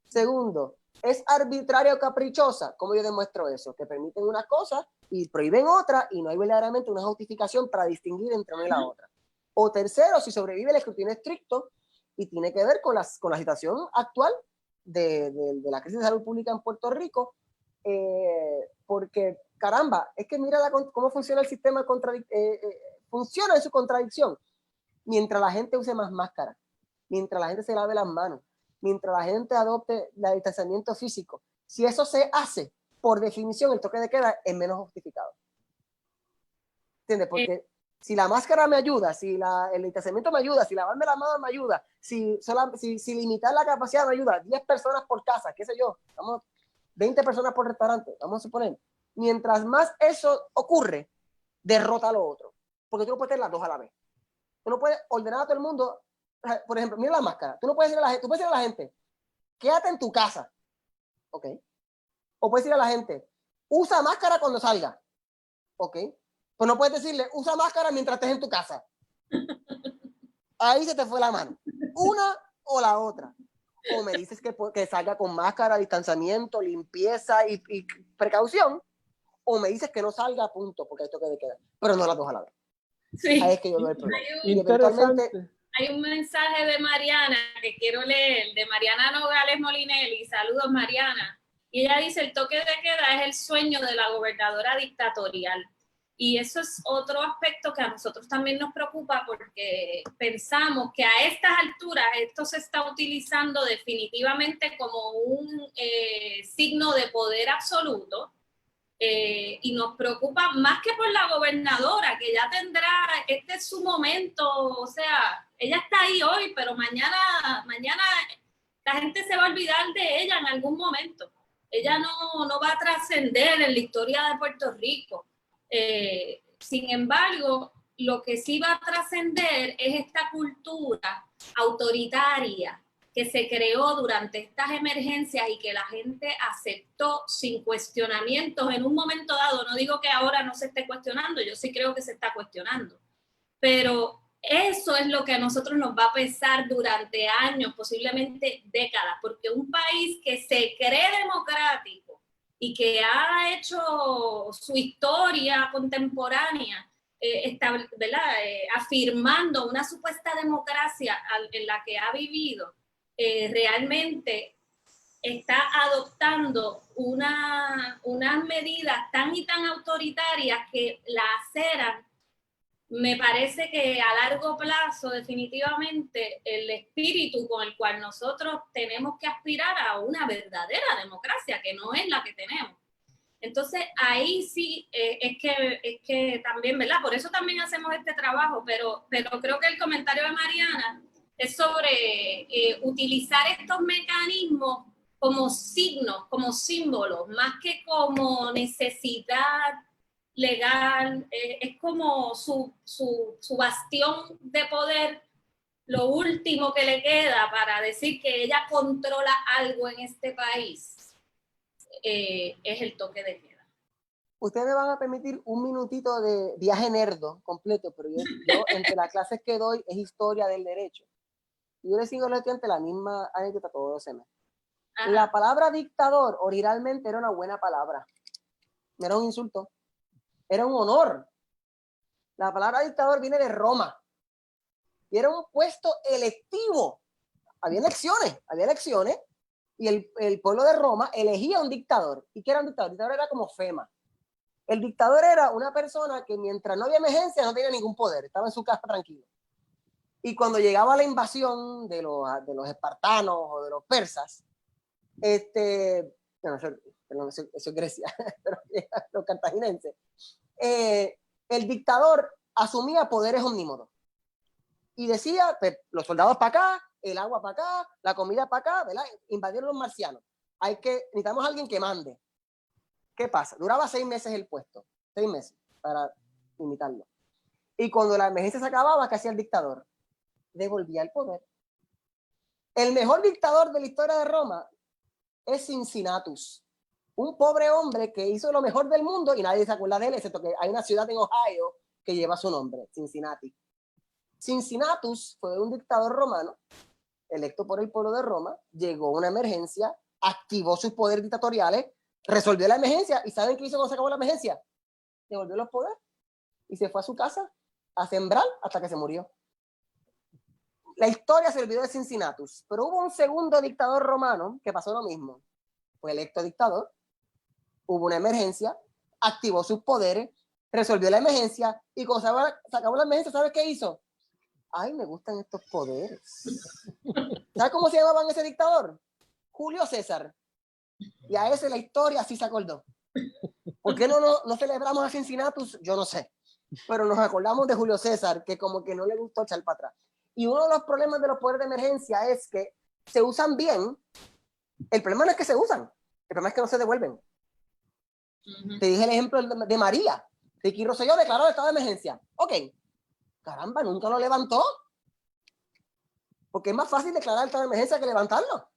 Segundo, ¿es arbitraria o caprichosa? ¿Cómo yo demuestro eso? Que permiten una cosa y prohíben otra y no hay verdaderamente una justificación para distinguir entre una y la otra. O tercero, si sobrevive el escrutinio estricto y tiene que ver con la situación actual de la crisis de salud pública en Puerto Rico, porque, caramba, es que mira cómo funciona el sistema, funciona en su contradicción. Mientras la gente use más máscaras, mientras la gente se lave las manos, mientras la gente adopte el distanciamiento físico. Si eso se hace, por definición, el toque de queda es menos justificado. ¿Entiendes? Porque si la máscara me ayuda, si el distanciamiento me ayuda, si lavarme las manos me ayuda, si limitar la capacidad me ayuda, 10 personas por casa, qué sé yo, 20 personas por restaurante, vamos a suponer. Mientras más eso ocurre, derrota a lo otro. Porque tú no puedes tener las dos a la vez. Tú no puedes ordenar a todo el mundo. Por ejemplo, mira la máscara. Tú no puedes decir a la gente, tú puedes decir a la gente, quédate en tu casa. ¿Ok? O puedes decir a la gente, usa máscara cuando salga. ¿Ok? Pues no puedes decirle, usa máscara mientras estés en tu casa. Ahí se te fue la mano. Una o la otra. O me dices que salga con máscara, distanciamiento, limpieza y precaución. O me dices que no salga, punto, porque hay toque de queda. Pero no las dos a la vez. Sí. Ahí es que yo veo el problema. Interesante. Hay un mensaje de Mariana que quiero leer, de Mariana Nogales Molinelli. Saludos, Mariana. Y ella dice, el toque de queda es el sueño de la gobernadora dictatorial. Y eso es otro aspecto que a nosotros también nos preocupa porque pensamos que a estas alturas esto se está utilizando definitivamente como un signo de poder absoluto. Y nos preocupa más que por la gobernadora, que ya tendrá, este es su momento, o sea, ella está ahí hoy, pero mañana la gente se va a olvidar de ella en algún momento. Ella no va a trascender en la historia de Puerto Rico. Sin embargo, lo que sí va a trascender es esta cultura autoritaria que se creó durante estas emergencias y que la gente aceptó sin cuestionamientos en un momento dado. No digo que ahora no se esté cuestionando, yo sí creo que se está cuestionando, pero eso es lo que a nosotros nos va a pesar durante años, posiblemente décadas, porque un país que se cree democrático y que ha hecho su historia contemporánea, afirmando una supuesta democracia en la que ha vivido, realmente está adoptando unas medidas tan y tan autoritarias que la aceran. Me parece que a largo plazo, definitivamente, el espíritu con el cual nosotros tenemos que aspirar a una verdadera democracia, que no es la que tenemos. Entonces, ahí sí es que también, ¿verdad? Por eso también hacemos este trabajo, pero creo que el comentario de Mariana es sobre utilizar estos mecanismos como signos, como símbolos, más que como necesidad legal, es como su bastión de poder, lo último que le queda para decir que ella controla algo en este país, es el toque de queda. Ustedes me van a permitir un minutito de viaje nerdo completo, pero yo entre las clases que doy es historia del derecho. Y yo les sigo a los estudiantes la misma anécdota todos los semestres. La palabra dictador originalmente era una buena palabra. No era un insulto. Era un honor. La palabra dictador viene de Roma. Y era un puesto electivo. Había elecciones. Y el pueblo de Roma elegía un dictador. ¿Y qué era un dictador? El dictador era como FEMA. El dictador era una persona que mientras no había emergencia no tenía ningún poder. Estaba en su casa tranquilo. Y cuando llegaba la invasión de los espartanos o de los persas, bueno, eso es Grecia, pero los cartaginenses, el dictador asumía poderes omnímodos y decía, pues, los soldados para acá, el agua para acá, la comida para acá, ¿verdad? Invadieron los marcianos. Necesitamos a alguien que mande. ¿Qué pasa? Duraba 6 meses el puesto, 6 meses para imitarlo. Y cuando la emergencia se acababa, ¿qué hacía el dictador? Devolvía el poder. El mejor dictador de la historia de Roma es Cincinnatus, un pobre hombre que hizo lo mejor del mundo y nadie se acuerda de él, excepto que hay una ciudad en Ohio que lleva su nombre, Cincinnati. Cincinnatus fue un dictador romano, electo por el pueblo de Roma, llegó una emergencia, activó sus poderes dictatoriales, resolvió la emergencia, ¿y saben qué hizo cuando se acabó la emergencia? Devolvió los poderes y se fue a su casa a sembrar hasta que se murió. La historia se olvidó de Cincinnatus, pero hubo un segundo dictador romano que pasó lo mismo. Fue electo dictador, hubo una emergencia, activó sus poderes, resolvió la emergencia y cuando se acabó la emergencia, ¿sabes qué hizo? ay, me gustan estos poderes. ¿Sabes cómo se llamaban ese dictador? Julio César. Y a ese la historia sí se acordó. ¿Por qué no celebramos a Cincinnatus? Yo no sé. Pero nos acordamos de Julio César, que como que no le gustó echar para atrás. Y uno de los problemas de los poderes de emergencia es que se usan bien. El problema no es que se usan, el problema es que no se devuelven. Te dije el ejemplo de María. Ricky Rosselló declaró el estado de emergencia. Ok, caramba, nunca lo levantó. Porque es más fácil declarar el estado de emergencia que levantarlo.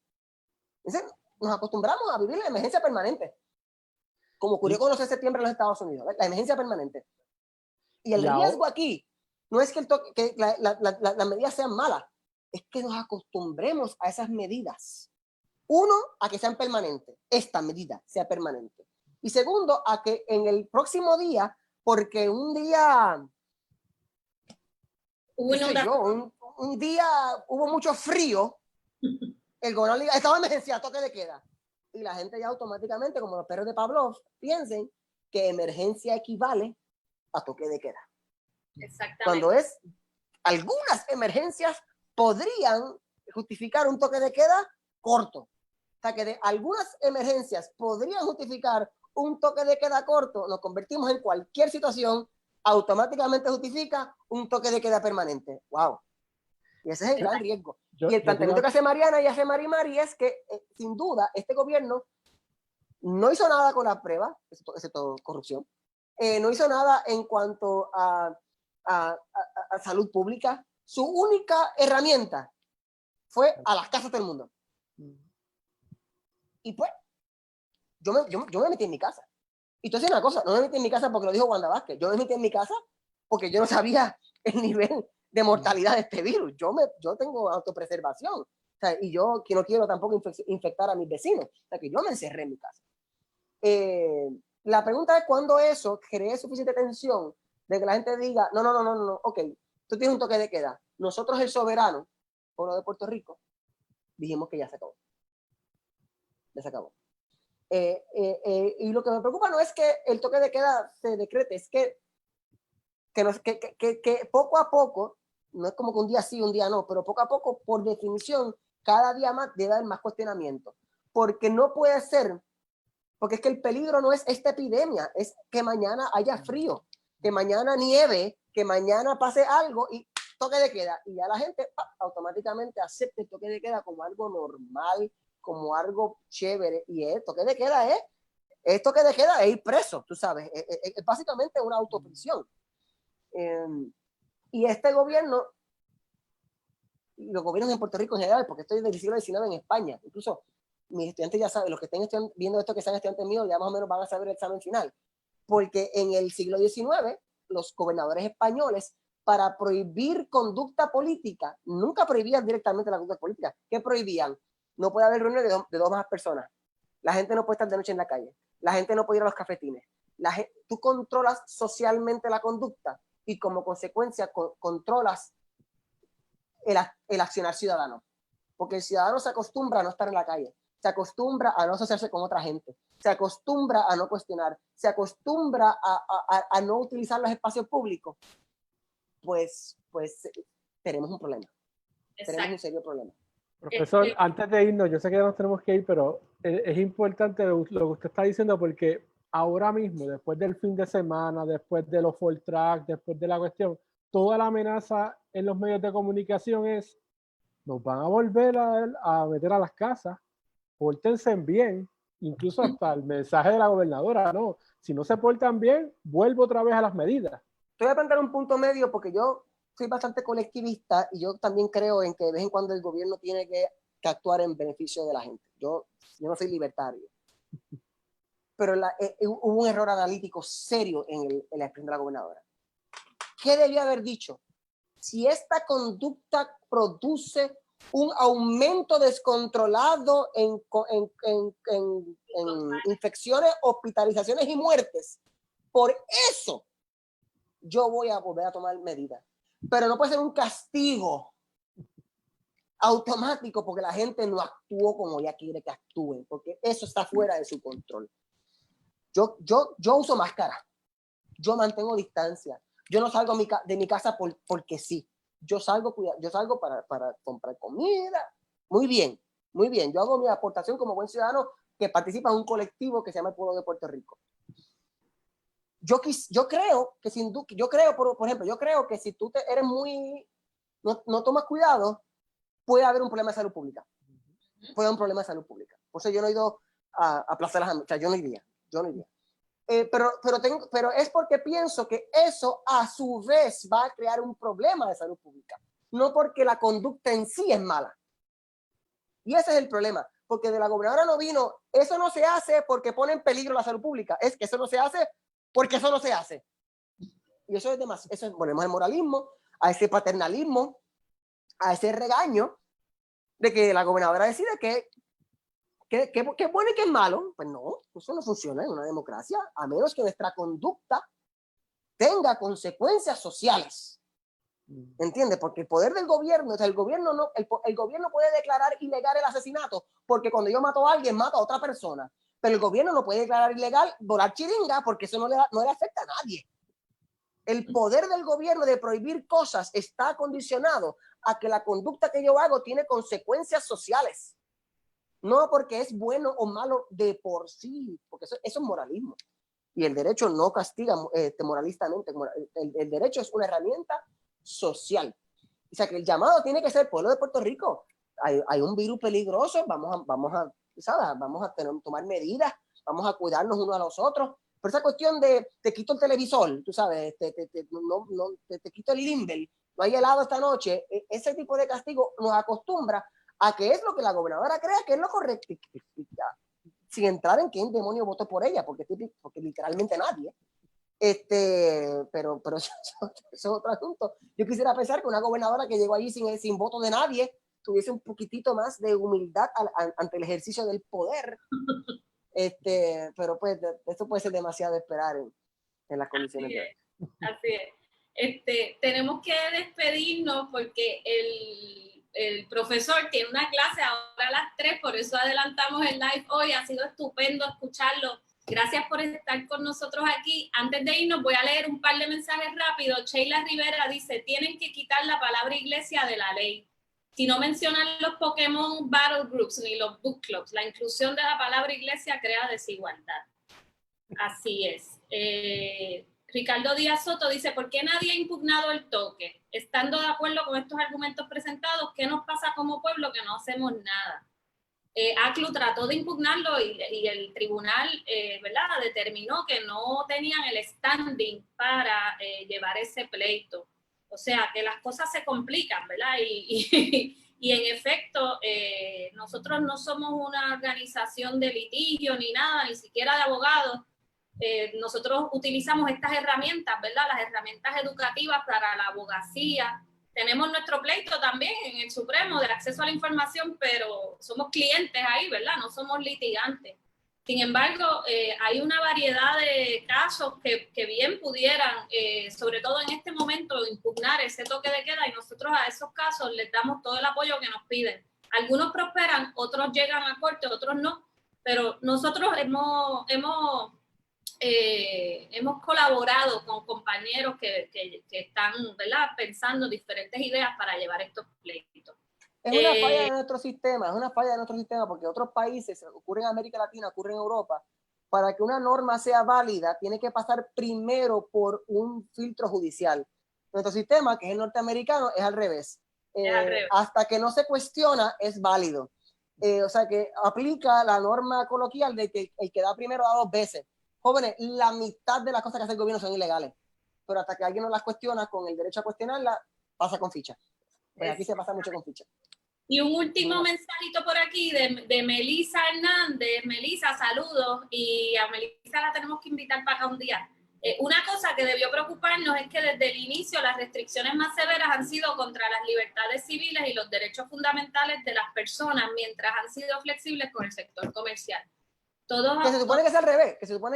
Entonces, nos acostumbramos a vivir la emergencia permanente. Como ocurrió con los 11 de septiembre en los Estados Unidos, la emergencia permanente. Y el riesgo aquí no es que, las medidas sean malas, es que nos acostumbremos a esas medidas. Uno, a que sean permanentes, esta medida sea permanente. Y segundo, a que en el próximo día, porque un día, un día hubo mucho frío, el gobernador diga, estado de emergencia, toque de queda. Y la gente ya automáticamente, como los perros de Pavlov, piensen que emergencia equivale a toque de queda. Exactamente. Cuando algunas emergencias podrían justificar un toque de queda corto. O sea, que de algunas emergencias podrían justificar un toque de queda corto, nos convertimos en cualquier situación, automáticamente justifica un toque de queda permanente. ¡Wow! Y ese es el gran riesgo. Y el planteamiento que hace Mariana y hace Mari es que, sin duda, este gobierno no hizo nada con las pruebas, excepto corrupción. No hizo nada en cuanto a salud pública. Su única herramienta fue a las casas del mundo. Y pues, yo me metí en mi casa. Y tú haces una cosa, no me metí en mi casa porque lo dijo Wanda Vázquez, yo me metí en mi casa porque yo no sabía el nivel de mortalidad de este virus. Yo tengo autopreservación. O sea, y yo que no quiero tampoco infectar a mis vecinos. O sea, que yo me encerré en mi casa. La pregunta es cuándo eso cree suficiente tensión de que la gente diga, no, ok, tú tienes un toque de queda. Nosotros, el soberano, pueblo de Puerto Rico, dijimos que ya se acabó. Ya se acabó. Y lo que me preocupa no es que el toque de queda se decrete, es que poco a poco, no es como que un día sí, un día no, pero poco a poco, por definición, cada día más debe haber más cuestionamiento. Porque no puede ser, porque es que el peligro no es esta epidemia, es que mañana haya frío, que mañana nieve, que mañana pase algo y toque de queda. Y ya la gente automáticamente acepta el toque de queda como algo normal, como algo chévere. Y el toque de queda es toque de queda es ir preso, tú sabes. Es básicamente una autoprisión. Y este gobierno, y los gobiernos en Puerto Rico en general, porque estoy del siglo XIX en España, incluso mis estudiantes ya saben, los que estén viendo esto que sean estudiantes míos, ya más o menos van a saber el examen final, porque en el siglo XIX los gobernadores españoles, para prohibir conducta política, nunca prohibían directamente la conducta política. ¿Qué prohibían? No puede haber reuniones de dos más personas, la gente no puede estar de noche en la calle, la gente no puede ir a los cafetines, tú controlas socialmente la conducta y como consecuencia controlas el accionar ciudadano, porque el ciudadano se acostumbra a no estar en la calle, se acostumbra a no asociarse con otra gente, se acostumbra a no cuestionar, se acostumbra a no utilizar los espacios públicos, pues tenemos un problema. Exacto. Tenemos un serio problema. Profesor, antes de irnos, yo sé que ya nos tenemos que ir, pero es importante lo que usted está diciendo porque ahora mismo, después del fin de semana, después de los full track, después de la cuestión, toda la amenaza en los medios de comunicación es nos van a volver a meter a las casas, pórtense bien, incluso hasta el mensaje de la gobernadora, no, si no se portan bien, vuelvo otra vez a las medidas. Estoy a plantear un punto medio porque yo soy bastante colectivista y yo también creo en que de vez en cuando el gobierno tiene que actuar en beneficio de la gente. Yo no soy libertario. Pero hubo un error analítico serio en la expresión de la gobernadora. ¿Qué debía haber dicho? Si esta conducta produce un aumento descontrolado en infecciones, hospitalizaciones y muertes, por eso yo voy a volver a tomar medidas. Pero no puede ser un castigo automático porque la gente no actuó como ella quiere que actúen, porque eso está fuera de su control. Yo uso máscara, yo mantengo distancia, yo no salgo de mi casa porque sí. yo salgo para comprar comida. Muy bien, muy bien. Yo hago mi aportación como buen ciudadano que participa en un colectivo que se llama el Pueblo de Puerto Rico. Yo creo que por ejemplo, yo creo que si tú eres no tomas cuidado, puede haber un problema de salud pública. Puede haber un problema de salud pública. Por eso yo no he ido a Plaza de las Américas, o sea, yo no iría. Pero es porque pienso que eso a su vez va a crear un problema de salud pública, no porque la conducta en sí es mala. Y ese es el problema, porque de la gobernadora no vino, eso no se hace porque pone en peligro la salud pública, es que eso no se hace porque eso no se hace. Y eso es demasiado, volvemos al moralismo, a ese paternalismo, a ese regaño de que la gobernadora decide que es bueno y que es malo. Pues no, eso no funciona en una democracia, a menos que nuestra conducta tenga consecuencias sociales. ¿Entiendes? Porque el poder del gobierno, o sea, el gobierno puede declarar ilegal el asesinato, porque cuando yo mato a alguien, mato a otra persona. Pero el gobierno no puede declarar ilegal volar chiringa, porque eso no le afecta a nadie. El poder del gobierno de prohibir cosas está condicionado a que la conducta que yo hago tiene consecuencias sociales. No porque es bueno o malo de por sí, porque eso es moralismo. Y el derecho no castiga moralistamente. El derecho es una herramienta social. O sea que el llamado tiene que ser el pueblo de Puerto Rico. Hay un virus peligroso, vamos a tomar medidas, vamos a cuidarnos unos a los otros. Pero esa cuestión de te quito el televisor, tú sabes, te quito el Limber, no hay helado esta noche, ese tipo de castigo nos acostumbra a que es lo que la gobernadora crea que es lo correcto, sin entrar en quién demonio votó por ella, porque literalmente nadie. Pero eso es otro asunto. Yo quisiera pensar que una gobernadora que llegó allí sin voto de nadie tuviese un poquitito más de humildad ante el ejercicio del poder. Pero pues esto puede ser demasiado esperar en las condiciones de hoy. Así es. Tenemos que despedirnos porque el profesor tiene una clase ahora a las 3, por eso adelantamos el live hoy. Ha sido estupendo escucharlo. Gracias por estar con nosotros aquí. Antes de irnos voy a leer un par de mensajes rápidos. Sheila Rivera dice, tienen que quitar la palabra iglesia de la ley. Si no mencionan los Pokémon Battle Groups ni los Book Clubs, la inclusión de la palabra iglesia crea desigualdad. Así es. Ricardo Díaz Soto dice, ¿por qué nadie ha impugnado el toque? Estando de acuerdo con estos argumentos presentados, ¿qué nos pasa como pueblo que no hacemos nada? ACLU trató de impugnarlo y el tribunal ¿verdad? Determinó que no tenían el standing para llevar ese pleito. O sea, que las cosas se complican, ¿verdad? Y en efecto, nosotros no somos una organización de litigio ni nada, ni siquiera de abogados. Nosotros utilizamos estas herramientas, ¿verdad? Las herramientas educativas para la abogacía. Tenemos nuestro pleito también en el Supremo de acceso a la información, pero somos clientes ahí, ¿verdad? No somos litigantes. Sin embargo, hay una variedad de casos que bien pudieran, sobre todo en este momento, impugnar ese toque de queda y nosotros a esos casos les damos todo el apoyo que nos piden. Algunos prosperan, otros llegan a corte, otros no, pero nosotros hemos colaborado con compañeros que están, ¿verdad? Pensando diferentes ideas para llevar estos pleitos. Es una falla de nuestro sistema, porque otros países, ocurre en América Latina, ocurre en Europa, para que una norma sea válida, tiene que pasar primero por un filtro judicial. Nuestro sistema, que es el norteamericano, es al revés. Hasta que no se cuestiona, es válido. O sea, que aplica la norma coloquial de que el que da primero da 2 veces. Jóvenes, la mitad de las cosas que hace el gobierno son ilegales, pero hasta que alguien no las cuestiona con el derecho a cuestionarlas, pasa con ficha. Pues aquí se pasa mucho con ficha. Y un último mensajito por aquí de Melisa Hernández. Melisa, saludos, y a Melisa la tenemos que invitar para acá un día. Una cosa que debió preocuparnos es que desde el inicio las restricciones más severas han sido contra las libertades civiles y los derechos fundamentales de las personas, mientras han sido flexibles con el sector comercial. Que se supone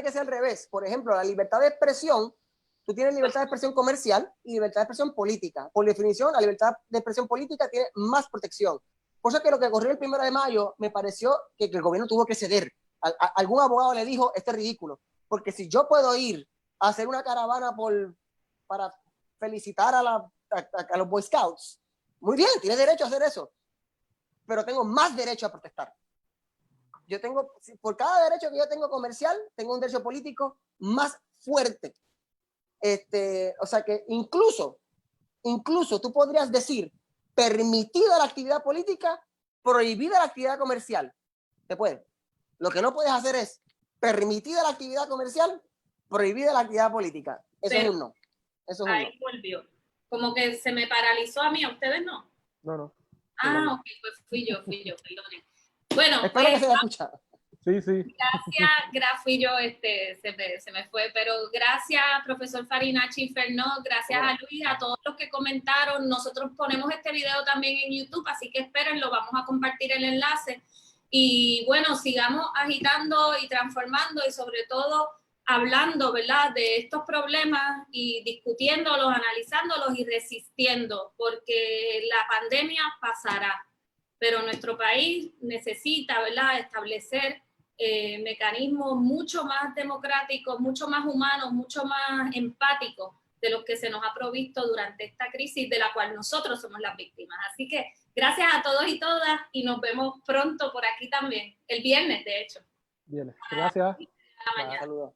que sea al revés, Por ejemplo, la libertad de expresión, tú tienes libertad de expresión comercial y libertad de expresión política. Por definición, la libertad de expresión política tiene más protección. Por eso que lo que ocurrió el 1 de mayo me pareció que el gobierno tuvo que ceder. Algún abogado le dijo, esto es ridículo, porque si yo puedo ir a hacer una caravana para felicitar a la a los Boy Scouts. Muy bien, tienes derecho a hacer eso, pero tengo más derecho a protestar. Yo tengo, por cada derecho que yo tengo comercial, tengo un derecho político más fuerte. O sea que incluso tú podrías decir permitida la actividad política, prohibida la actividad comercial. Se puede. Lo que no puedes hacer es permitida la actividad comercial, prohibida la actividad política. Eso es un no. Eso es un no. Ahí volvió. Como que se me paralizó a mí, ¿a ustedes no? No. Ah, ok, pues fui yo, perdone. Bueno, espero que se haya escuchado. Sí. Gracias, fui yo, se me fue, pero gracias, profesor Farinacci Fernó, gracias a Luis, a todos los que comentaron. Nosotros ponemos este video también en YouTube, así que espérenlo, vamos a compartir el enlace. Y bueno, sigamos agitando y transformando y sobre todo hablando, ¿verdad?, de estos problemas y discutiéndolos, analizándolos y resistiendo, porque la pandemia pasará, pero nuestro país necesita, ¿verdad?, establecer mecanismos mucho más democráticos, mucho más humanos, mucho más empáticos de los que se nos ha provisto durante esta crisis de la cual nosotros somos las víctimas. Así que gracias a todos y todas y nos vemos pronto por aquí también, el viernes de hecho. Bien, gracias. Saludos.